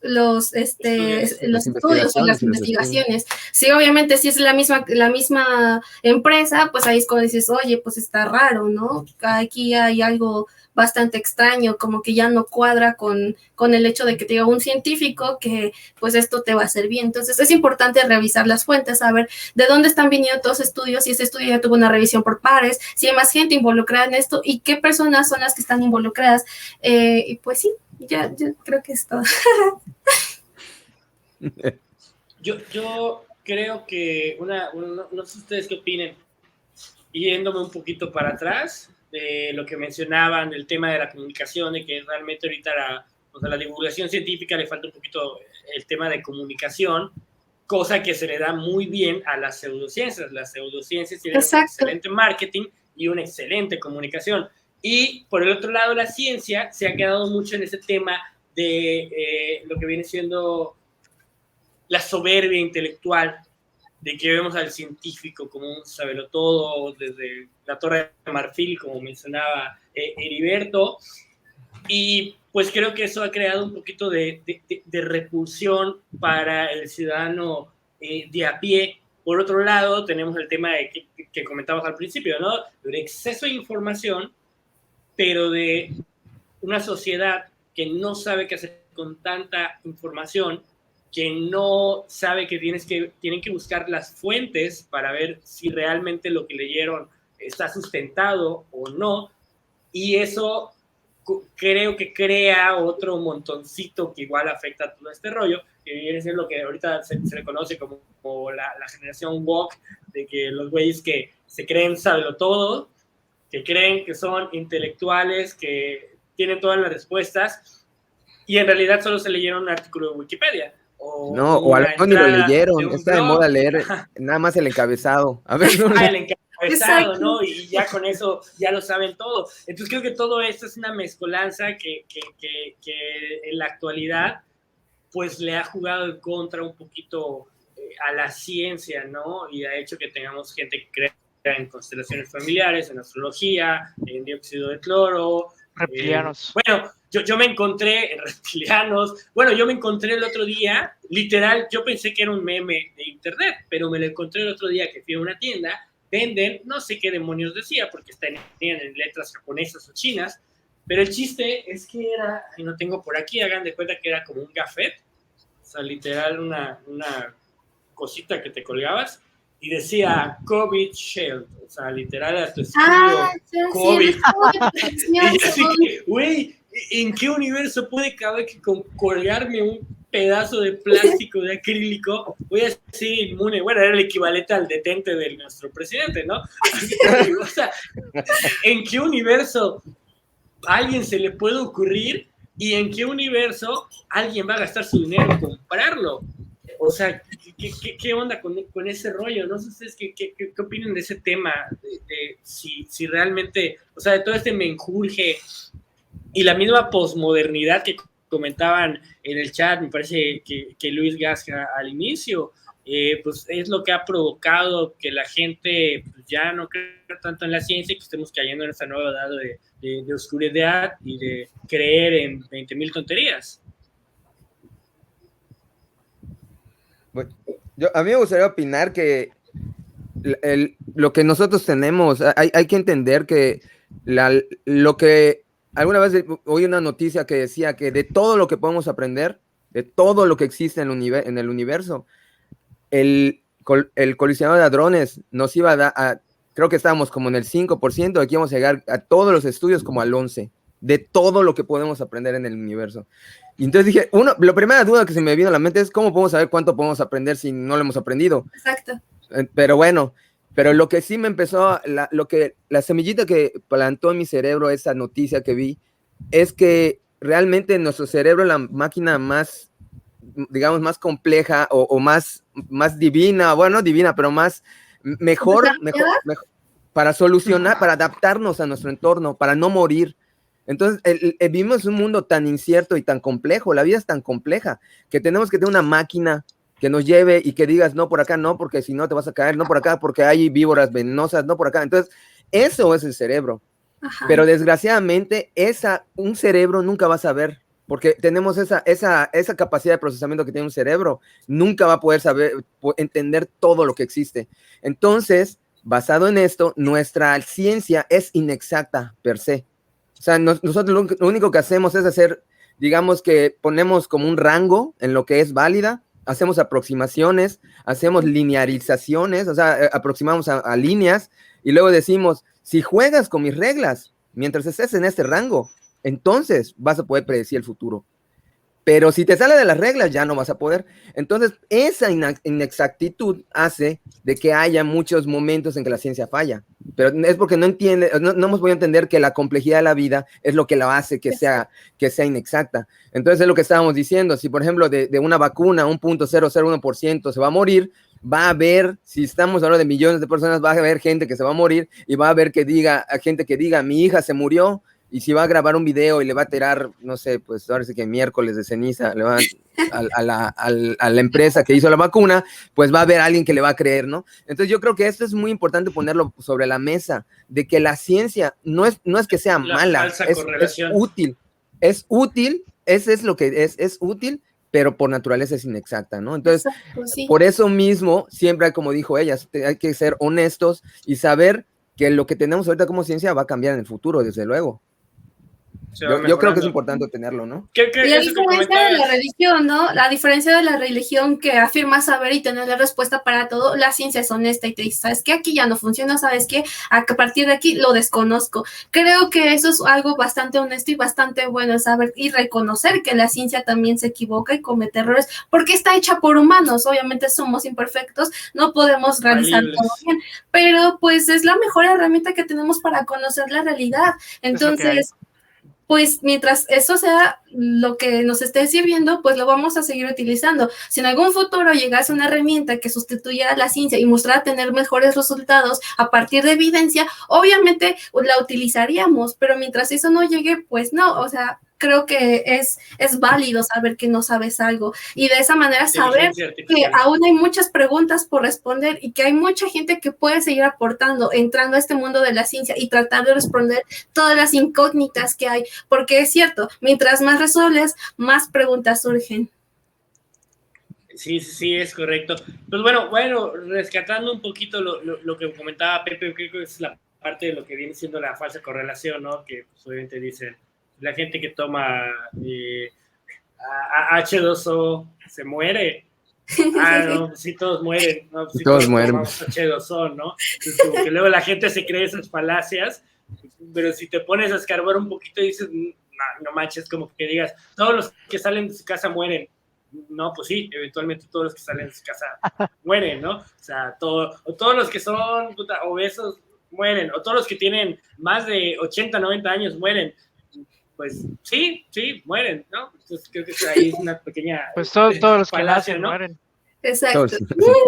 estudios o las investigaciones. Sí, obviamente, si es la misma empresa, pues ahí es cuando dices, oye, pues está raro, ¿no? Aquí hay algo bastante extraño, como que ya no cuadra con el hecho de que te diga un científico que pues esto te va a hacer bien. Entonces es importante revisar las fuentes, saber de dónde están viniendo todos los estudios, si ese estudio ya tuvo una revisión por pares, si hay más gente involucrada en esto y qué personas son las que están involucradas. Y pues sí, ya creo que es todo. Yo creo que no sé ustedes qué opinen, yéndome un poquito para atrás de lo que mencionaban del tema de la comunicación, de que realmente ahorita la divulgación científica le falta un poquito el tema de comunicación, cosa que se le da muy bien a las pseudociencias. Las pseudociencias tienen un excelente marketing y una excelente comunicación. Y por el otro lado, la ciencia se ha quedado mucho en ese tema de lo que viene siendo la soberbia intelectual, de que vemos al científico como un sabelotodo desde la Torre de Marfil, como mencionaba Heriberto, y pues creo que eso ha creado un poquito de repulsión para el ciudadano de a pie. Por otro lado, tenemos el tema que comentábamos al principio, ¿no? De exceso de información, pero de una sociedad que no sabe qué hacer con tanta información, que no sabe que tienen que buscar las fuentes para ver si realmente lo que leyeron está sustentado o no, y eso creo que crea otro montoncito que igual afecta a todo este rollo, que viene a ser lo que ahorita se le conoce como la generación woke, de que los güeyes que se creen sabelotodo, que creen que son intelectuales, que tienen todas las respuestas, y en realidad solo se leyeron un artículo de Wikipedia. O a lo mejor ni lo leyeron, está de moda leer nada más el encabezado. A ver, el encabezado, ¿no? Y ya con eso ya lo saben todo. Entonces creo que todo esto es una mezcolanza que en la actualidad pues le ha jugado en contra un poquito a la ciencia, ¿no? Y ha hecho que tengamos gente que crea en constelaciones familiares, en astrología, en dióxido de cloro. Reptilianos. Bueno, yo me encontré en reptilianos. Bueno, yo me encontré el otro día, literal, yo pensé que era un meme de internet, pero me lo encontré el otro día que fui a una tienda, venden, no sé qué demonios decía, porque tenían en letras japonesas o chinas, pero el chiste es que era, y no tengo por aquí, hagan de cuenta que era como un gafet, o sea, literal una cosita que te colgabas, y decía COVID Shield, o sea, literal era tu escudo COVID. Y así que, güey, ¿en qué universo puede caber que con colgarme un pedazo de plástico de acrílico voy a ser inmune? Bueno, era el equivalente al detente de nuestro presidente, ¿no? O sea, ¿en qué universo a alguien se le puede ocurrir y en qué universo alguien va a gastar su dinero en comprarlo? O sea, ¿qué onda con ese rollo? No sé ustedes qué opinan de ese tema, de si realmente, o sea, de todo este menjurje y la misma posmodernidad que comentaban en el chat, me parece que Luis Gasca al inicio, pues es lo que ha provocado que la gente pues, ya no crea tanto en la ciencia y que estemos cayendo en esta nueva edad de oscuridad y de creer en 20,000 tonterías. A mí me gustaría opinar que lo que nosotros tenemos, hay que entender que lo que alguna vez oí una noticia que decía que de todo lo que podemos aprender, de todo lo que existe en el universo, el colisionador de hadrones nos iba a dar, creo que estábamos como en el 5%, aquí vamos a llegar a todos los estudios como al 11%, de todo lo que podemos aprender en el universo. Y entonces dije, la primera duda que se me vino a la mente es cómo podemos saber cuánto podemos aprender si no lo hemos aprendido. Exacto. Pero bueno, pero lo que sí me empezó, la semillita que plantó en mi cerebro esa noticia que vi, es que realmente nuestro cerebro es la máquina más, digamos, más compleja o más divina, bueno, no divina, pero mejor para solucionar, para adaptarnos a nuestro entorno, para no morir. Entonces, vivimos un mundo tan incierto y tan complejo, la vida es tan compleja, que tenemos que tener una máquina que nos lleve y que digas, no, por acá no, porque si no te vas a caer, no por acá, porque hay víboras venenosas, no por acá. Entonces, eso es el cerebro. Ajá. Pero desgraciadamente, un cerebro nunca va a saber, porque tenemos esa capacidad de procesamiento que tiene un cerebro, nunca va a poder entender todo lo que existe. Entonces, basado en esto, nuestra ciencia es inexacta per se. O sea, nosotros lo único que hacemos es hacer, digamos que ponemos como un rango en lo que es válida, hacemos aproximaciones, hacemos linearizaciones, o sea, aproximamos a líneas y luego decimos, si juegas con mis reglas mientras estés en este rango, entonces vas a poder predecir el futuro. Pero si te sale de las reglas, ya no vas a poder. Entonces, esa inexactitud hace de que haya muchos momentos en que la ciencia falla. Pero es porque no hemos podido entender que la complejidad de la vida es lo que la hace que sea inexacta. Entonces, es lo que estábamos diciendo. Si, por ejemplo, de una vacuna, 1.001% se va a morir, va a haber, si estamos hablando de millones de personas, va a haber gente que se va a morir y va a haber gente que diga, mi hija se murió. Y si va a grabar un video y le va a tirar, no sé, pues ahora sí que miércoles de ceniza, le va a la empresa que hizo la vacuna, pues va a haber alguien que le va a creer, ¿no? Entonces yo creo que esto es muy importante ponerlo sobre la mesa, de que la ciencia no es que sea mala, es útil, es lo que es útil, pero por naturaleza es inexacta, ¿no? Entonces, exacto, sí. Por eso mismo, siempre, como dijo ella, hay que ser honestos y saber que lo que tenemos ahorita como ciencia va a cambiar en el futuro, desde luego. Yo creo que es importante tenerlo, ¿no? Y la diferencia de la religión, ¿no? La diferencia de la religión que afirma saber y tener la respuesta para todo, la ciencia es honesta y te dice, ¿sabes qué? Aquí ya no funciona, ¿sabes qué? A partir de aquí lo desconozco. Creo que eso es algo bastante honesto y bastante bueno, saber y reconocer que la ciencia también se equivoca y comete errores, porque está hecha por humanos, obviamente somos imperfectos, no podemos realizar todo bien, pero pues es la mejor herramienta que tenemos para conocer la realidad. Entonces, pues mientras eso sea lo que nos esté sirviendo, pues lo vamos a seguir utilizando. Si en algún futuro llegase una herramienta que sustituya a la ciencia y mostrara tener mejores resultados a partir de evidencia, obviamente la utilizaríamos, pero mientras eso no llegue, pues no, o sea, creo que es válido saber que no sabes algo y de esa manera saber que aún hay muchas preguntas por responder y que hay mucha gente que puede seguir aportando, entrando a este mundo de la ciencia y tratar de responder todas las incógnitas que hay, porque es cierto, mientras más resuelves, más preguntas surgen. Sí, es correcto. Pues bueno, rescatando un poquito lo que comentaba Pepe, creo que es la parte de lo que viene siendo la falsa correlación, ¿no? Que pues, obviamente dicen, la gente que toma H2O se muere. No, sí, todos mueren. No, sí, todos mueren. Tomamos H2O, ¿no? Entonces, como que luego la gente se cree esas falacias, pero si te pones a escarbar un poquito y dices, no manches, como que digas, todos los que salen de su casa mueren. No, pues sí, eventualmente todos los que salen de su casa mueren, ¿no? O sea, todos los que son obesos mueren, o todos los que tienen más de 80, 90 años mueren. Pues sí, mueren, ¿no? Entonces creo que ahí es una pequeña... Pues todos los que nacen, ¿no? Mueren. Exacto.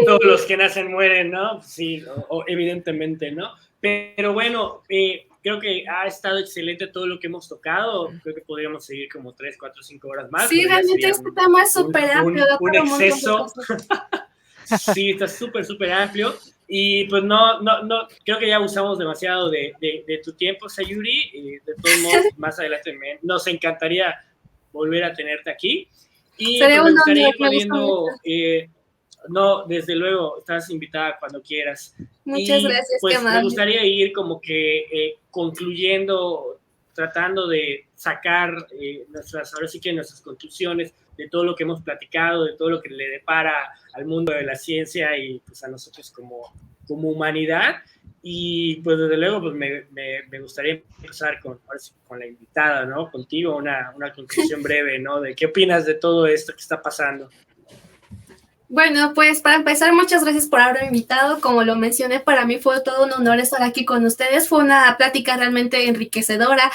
Todos los que nacen mueren, ¿no? Sí, evidentemente, ¿no? Pero bueno, creo que ha estado excelente todo lo que hemos tocado. Creo que podríamos seguir como 3, 4, 5 horas más. Sí, realmente este tema es súper amplio. Un exceso. Sí, está súper amplio. Y pues no, creo que ya usamos demasiado de tu tiempo, Sayuri. De todos modos, más adelante nos encantaría volver a tenerte aquí. Y pues, me gustaría ir poniendo... no, desde luego, estás invitada cuando quieras. Muchas gracias, pues me gustaría ir como que concluyendo, tratando de sacar ahora sí que nuestras conclusiones de todo lo que hemos platicado, de todo lo que le depara al mundo de la ciencia y pues a nosotros como humanidad. Y pues desde luego pues me gustaría empezar con la invitada, ¿no? Contigo, una conclusión breve, ¿no? De qué opinas de todo esto que está pasando. Bueno, pues para empezar, muchas gracias por haberme invitado. Como lo mencioné, para mí fue todo un honor estar aquí con ustedes. Fue una plática realmente enriquecedora.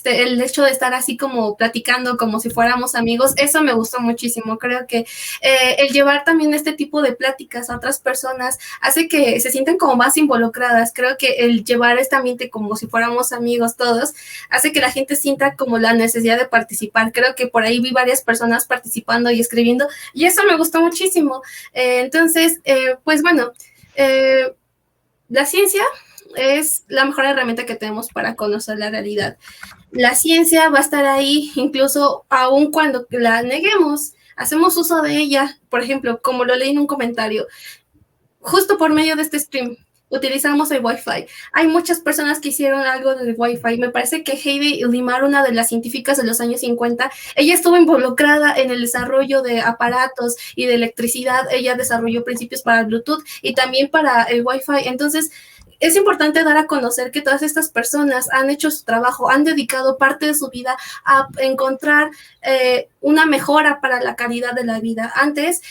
El hecho de estar así como platicando como si fuéramos amigos, eso me gustó muchísimo. Creo que el llevar también este tipo de pláticas a otras personas hace que se sientan como más involucradas. Creo que el llevar este ambiente como si fuéramos amigos todos hace que la gente sienta como la necesidad de participar. Creo que por ahí vi varias personas participando y escribiendo y eso me gustó muchísimo. Entonces, pues bueno, la ciencia es la mejor herramienta que tenemos para conocer la realidad. La ciencia va a estar ahí incluso aun cuando la neguemos, hacemos uso de ella, por ejemplo, como lo leí en un comentario, justo por medio de este stream. utilizamos el Wi-Fi. Hay muchas personas que hicieron algo del Wi-Fi. Me parece que Heidi Limar, una de las científicas de los años 50, ella estuvo involucrada en el desarrollo de aparatos y de electricidad. Ella desarrolló principios para el Bluetooth y también para el Wi-Fi. Entonces, es importante dar a conocer que todas estas personas han hecho su trabajo, han dedicado parte de su vida a encontrar una mejora para la calidad de la vida. Antes,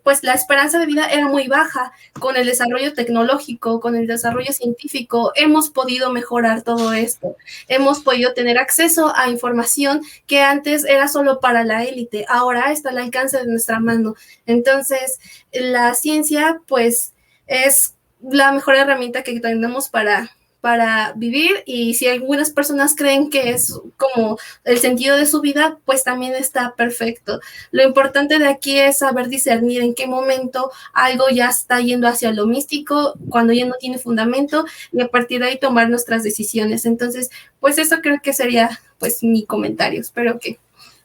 pues la esperanza de vida era muy baja. Con el desarrollo tecnológico, con el desarrollo científico, hemos podido mejorar todo esto. Hemos podido tener acceso a información que antes era solo para la élite. Ahora está al alcance de nuestra mano. Entonces, la ciencia, pues, es la mejor herramienta que tenemos para vivir, y si algunas personas creen que es como el sentido de su vida, pues también está perfecto. Lo importante de aquí es saber discernir en qué momento algo ya está yendo hacia lo místico, cuando ya no tiene fundamento, y a partir de ahí tomar nuestras decisiones. Entonces, pues eso creo que sería pues mi comentario. Espero que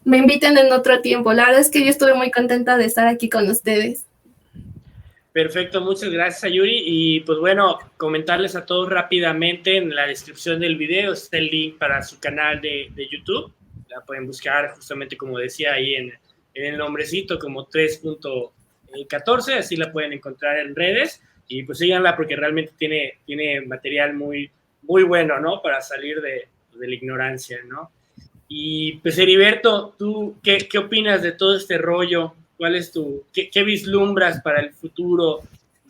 me inviten en otro tiempo. La verdad es que yo estuve muy contenta de estar aquí con ustedes. Perfecto, muchas gracias, Sayuri. Y pues bueno, comentarles a todos rápidamente, en la descripción del video está el link para su canal de YouTube. La pueden buscar justamente, como decía, ahí en el nombrecito como 3.14, así la pueden encontrar en redes. Y pues síganla porque realmente tiene material muy, muy bueno, ¿no? Para salir de la ignorancia, ¿no? Y pues Heriberto, ¿tú qué opinas de todo este rollo? ¿Cuál es qué vislumbras para el futuro?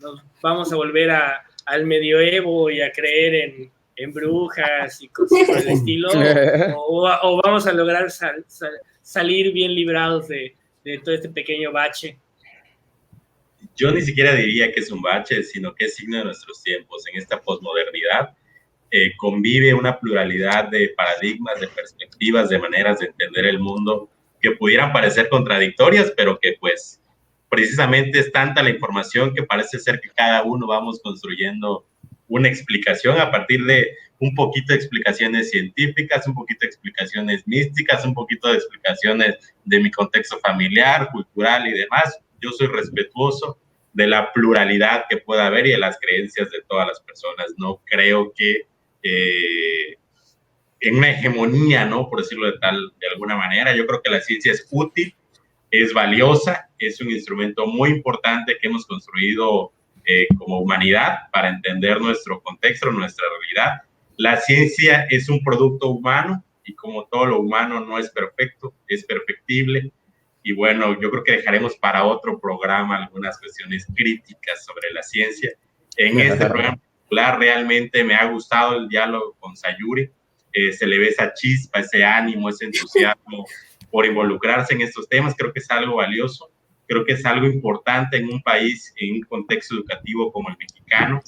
¿Nos vamos a volver al medioevo y a creer en brujas y cosas por el estilo? ¿O vamos a lograr salir bien librados de todo este pequeño bache? Yo ni siquiera diría que es un bache, sino que es signo de nuestros tiempos. En esta posmodernidad convive una pluralidad de paradigmas, de perspectivas, de maneras de entender el mundo que pudieran parecer contradictorias, pero que pues precisamente es tanta la información que parece ser que cada uno vamos construyendo una explicación a partir de un poquito de explicaciones científicas, un poquito de explicaciones místicas, un poquito de explicaciones de mi contexto familiar, cultural y demás. Yo soy respetuoso de la pluralidad que pueda haber y de las creencias de todas las personas. No creo que en una hegemonía, ¿no? Por decirlo de alguna manera. Yo creo que la ciencia es útil, es valiosa, es un instrumento muy importante que hemos construido como humanidad para entender nuestro contexto, nuestra realidad. La ciencia es un producto humano y como todo lo humano no es perfecto, es perfectible. Y bueno, yo creo que dejaremos para otro programa algunas cuestiones críticas sobre la ciencia. En este programa particular realmente me ha gustado el diálogo con Sayuri. Se le ve esa chispa, ese ánimo, ese entusiasmo por involucrarse en estos temas. Creo que es algo valioso, creo que es algo importante en un país, en un contexto educativo como el mexicano,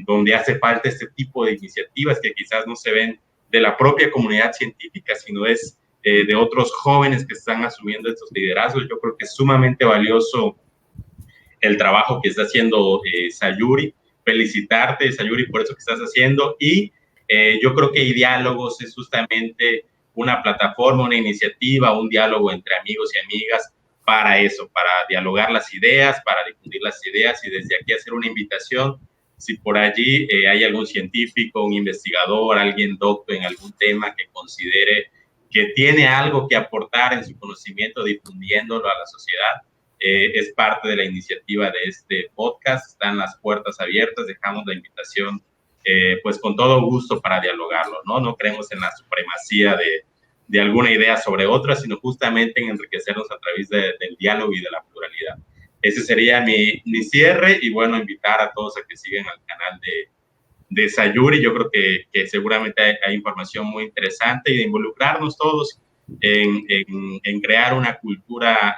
donde hace falta este tipo de iniciativas que quizás no se ven de la propia comunidad científica, sino es de otros jóvenes que están asumiendo estos liderazgos. Yo creo que es sumamente valioso el trabajo que está haciendo Sayuri. Felicitarte, Sayuri, por eso que estás haciendo. Y yo creo que Diálogos es justamente una plataforma, una iniciativa, un diálogo entre amigos y amigas para eso, para dialogar las ideas, para difundir las ideas, y desde aquí hacer una invitación. Si por allí hay algún científico, un investigador, alguien docto en algún tema que considere que tiene algo que aportar en su conocimiento, difundiéndolo a la sociedad, es parte de la iniciativa de este podcast. Están las puertas abiertas, dejamos la invitación pues con todo gusto para dialogarlo, ¿no? No creemos en la supremacía de alguna idea sobre otra, sino justamente en enriquecernos a través del diálogo y de la pluralidad. Ese sería mi cierre, y bueno, invitar a todos a que sigan al canal de Sayuri. Yo creo que seguramente hay información muy interesante, y de involucrarnos todos en crear una cultura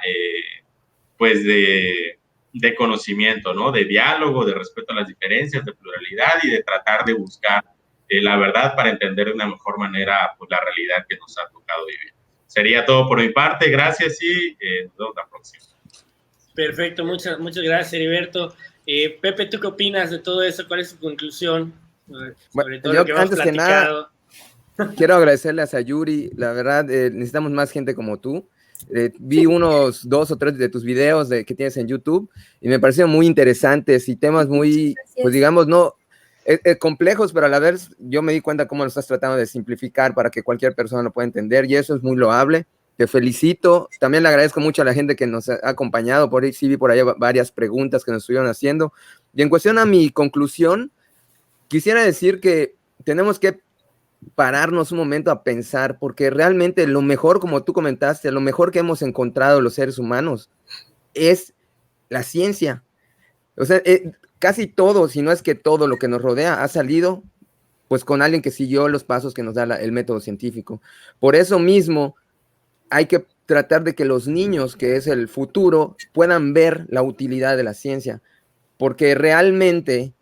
pues de conocimiento, ¿no? De diálogo, de respeto a las diferencias, de pluralidad, y de tratar de buscar la verdad para entender de una mejor manera pues, la realidad que nos ha tocado vivir. Sería todo por mi parte. Gracias y nos vemos la próxima. Perfecto, muchas gracias, Heriberto. Pepe, ¿tú qué opinas de todo eso? ¿Cuál es tu conclusión sobre todo lo que hemos platicado? Quiero agradecerle a Sayuri. La verdad, necesitamos más gente como tú. Vi unos 2 o 3 de tus videos que tienes en YouTube y me parecieron muy interesantes y temas muy, pues digamos, no complejos, pero a la vez yo me di cuenta cómo lo estás tratando de simplificar para que cualquier persona lo pueda entender y eso es muy loable. Te felicito. También le agradezco mucho a la gente que nos ha acompañado. Por ahí sí vi por ahí varias preguntas que nos estuvieron haciendo. Y en cuestión a mi conclusión, quisiera decir que tenemos que pararnos un momento a pensar, porque realmente lo mejor, como tú comentaste, lo mejor que hemos encontrado los seres humanos es la ciencia. O sea, casi todo, si no es que todo lo que nos rodea ha salido pues con alguien que siguió los pasos que nos da el método científico. Por eso mismo hay que tratar de que los niños, que es el futuro, puedan ver la utilidad de la ciencia, porque realmente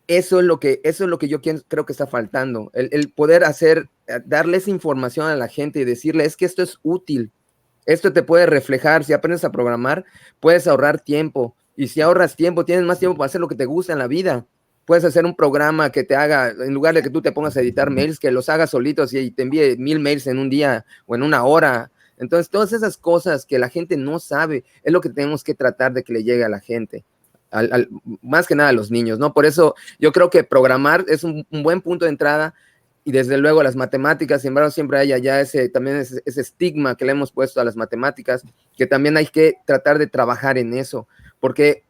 eso es lo que yo creo que está faltando, el poder darles información a la gente y decirle, es que esto es útil, esto te puede reflejar, si aprendes a programar, puedes ahorrar tiempo, y si ahorras tiempo, tienes más tiempo para hacer lo que te gusta en la vida. Puedes hacer un programa que te haga, en lugar de que tú te pongas a editar mails, que los hagas solitos y te envíe 1000 mails en un día o en una hora. Entonces, todas esas cosas que la gente no sabe, es lo que tenemos que tratar de que le llegue a la gente, más que nada a los niños, ¿no? Por eso yo creo que programar es un buen punto de entrada y desde luego las matemáticas, sin embargo, siempre hay allá también ese estigma que le hemos puesto a las matemáticas, que también hay que tratar de trabajar en eso, porque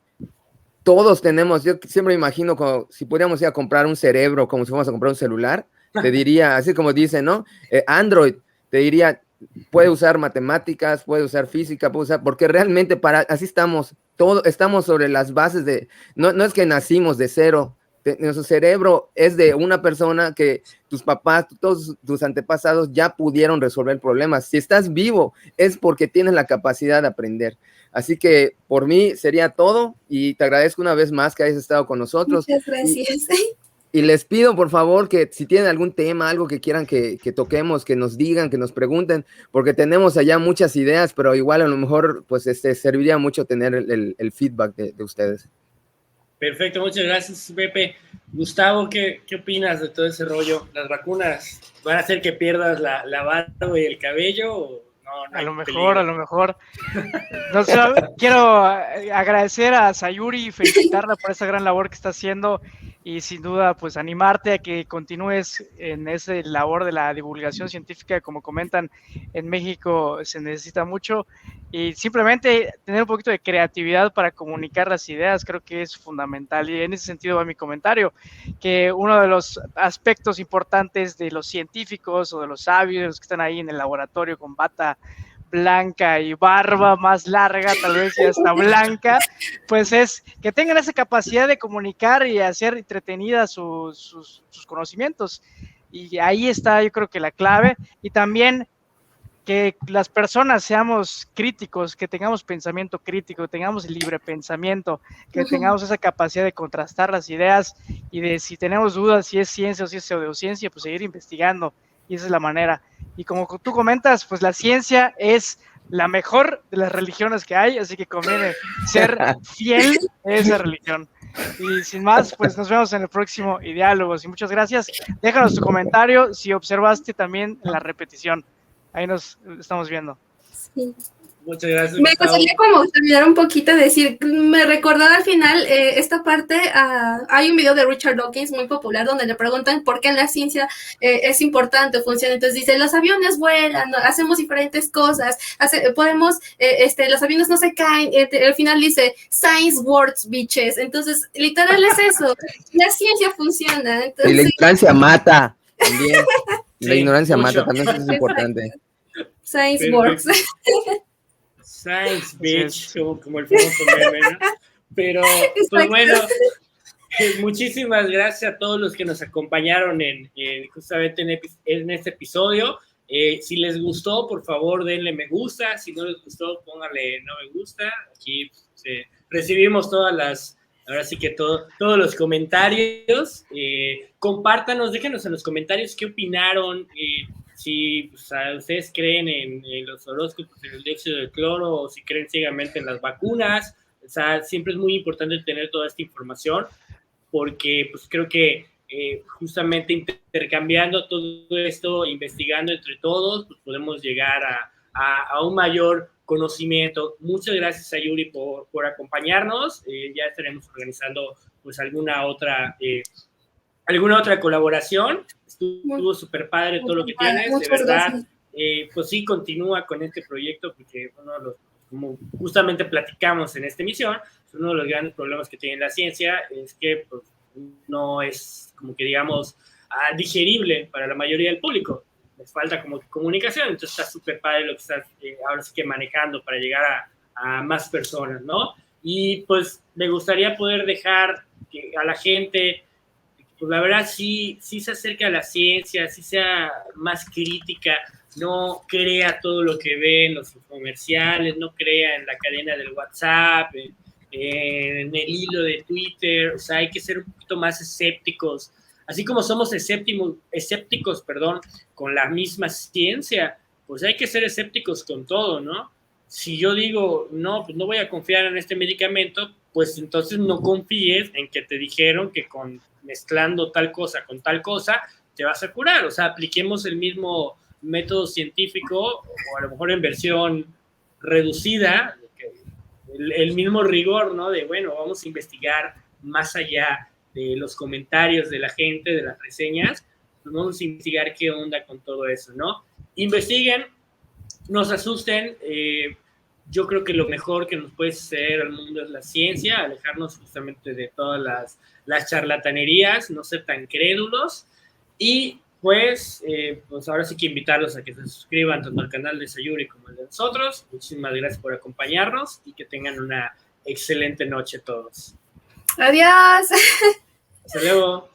todos tenemos, yo siempre me imagino como si pudiéramos ir a comprar un cerebro, como si fuéramos a comprar un celular, te diría, así como dice, ¿no? Android, te diría, puede usar matemáticas, puede usar física, porque realmente así estamos, estamos sobre las bases no es que nacimos de cero, nuestro cerebro es de una persona que tus papás, todos tus antepasados ya pudieron resolver problemas. Si estás vivo es porque tienes la capacidad de aprender. Así que por mí sería todo y te agradezco una vez más que hayas estado con nosotros. Muchas gracias. Y les pido, por favor, que si tienen algún tema, algo que quieran que toquemos, que nos digan, que nos pregunten, porque tenemos allá muchas ideas, pero igual a lo mejor pues serviría mucho tener el feedback de ustedes. Perfecto, muchas gracias, Pepe. Gustavo, ¿qué opinas de todo ese rollo? ¿Las vacunas van a hacer que pierdas la barba y el cabello? ¿O no a lo mejor. No sé, quiero agradecer a Sayuri y felicitarla por esa gran labor que está haciendo y sin duda pues animarte a que continúes en esa labor de la divulgación científica. Como comentan, en México se necesita mucho y simplemente tener un poquito de creatividad para comunicar las ideas creo que es fundamental, y en ese sentido va mi comentario, que uno de los aspectos importantes de los científicos o de los sabios, los que están ahí en el laboratorio con bata blanca y barba más larga, tal vez ya está blanca, pues es que tengan esa capacidad de comunicar y hacer entretenidas sus conocimientos, y ahí está yo creo que la clave, y también que las personas seamos críticos, que tengamos pensamiento crítico, que tengamos libre pensamiento, que tengamos esa capacidad de contrastar las ideas y de si tenemos dudas si es ciencia o si es pseudociencia, pues seguir investigando, y esa es la manera. Y como tú comentas, pues la ciencia es la mejor de las religiones que hay, así que conviene ser fiel a esa religión. Y sin más, pues nos vemos en el próximo Ideálogos y muchas gracias. Déjanos tu comentario si observaste también la repetición. Ahí nos estamos viendo. Sí. Muchas gracias. Me gustaría como terminar un poquito, decir, me recordó al final esta parte, hay un video de Richard Dawkins muy popular donde le preguntan por qué la ciencia es importante o funciona. Entonces dice, los aviones vuelan, hacemos diferentes cosas, podemos, los aviones no se caen, al final dice, science works, bitches. Entonces, literal es eso, la ciencia funciona. Entonces, y la ignorancia mata, también. Sí, la ignorancia mucho. mata, también eso es importante. Science works. Science bitch, como el famoso meme, ¿no? Pero, pues bueno, muchísimas gracias a todos los que nos acompañaron justamente en este episodio. Si les gustó, por favor, denle me gusta. Si no les gustó, pónganle no me gusta. Aquí recibimos ahora sí que todos los comentarios. Compártanos, déjenos en los comentarios qué opinaron, si ustedes creen en los horóscopos, en el dióxido de cloro, o si creen ciegamente en las vacunas. O sea, siempre es muy importante tener toda esta información, porque pues creo que justamente intercambiando todo esto, investigando entre todos, pues podemos llegar a un mayor conocimiento. Muchas gracias a Yuri por acompañarnos. Ya estaremos organizando pues alguna otra colaboración. Estuvo súper padre todo lo que tienes, de verdad. Pues sí, continúa con este proyecto, porque como justamente platicamos en esta emisión, uno de los grandes problemas que tiene la ciencia es que pues, no es, como que digamos, digerible para la mayoría del público. Les falta como comunicación, entonces está súper padre lo que estás ahora sí que manejando para llegar a más personas, ¿no? Y pues me gustaría poder dejar que a la gente, pues la verdad sí se acerque a la ciencia, sí sea más crítica, no crea todo lo que ve en los comerciales, no crea en la cadena del WhatsApp, en el hilo de Twitter. O sea, hay que ser un poquito más escépticos. Así como somos escépticos, con la misma ciencia, pues hay que ser escépticos con todo, ¿no? Si yo digo, no, pues no voy a confiar en este medicamento, pues entonces no confíes en que te dijeron que mezclando tal cosa con tal cosa te vas a curar. O sea, apliquemos el mismo método científico, o a lo mejor en versión reducida, el mismo rigor, ¿no? De, bueno, vamos a investigar más allá de los comentarios de la gente, de las reseñas, pues vamos a investigar qué onda con todo eso, ¿no? Investiguen, no se asusten. Yo creo que lo mejor que nos puede suceder al mundo es la ciencia, alejarnos justamente de todas las charlatanerías, no ser tan crédulos, y pues ahora sí que invitarlos a que se suscriban tanto al canal de Sayuri como al de nosotros. Muchísimas gracias por acompañarnos y que tengan una excelente noche todos. Adiós. Hasta luego.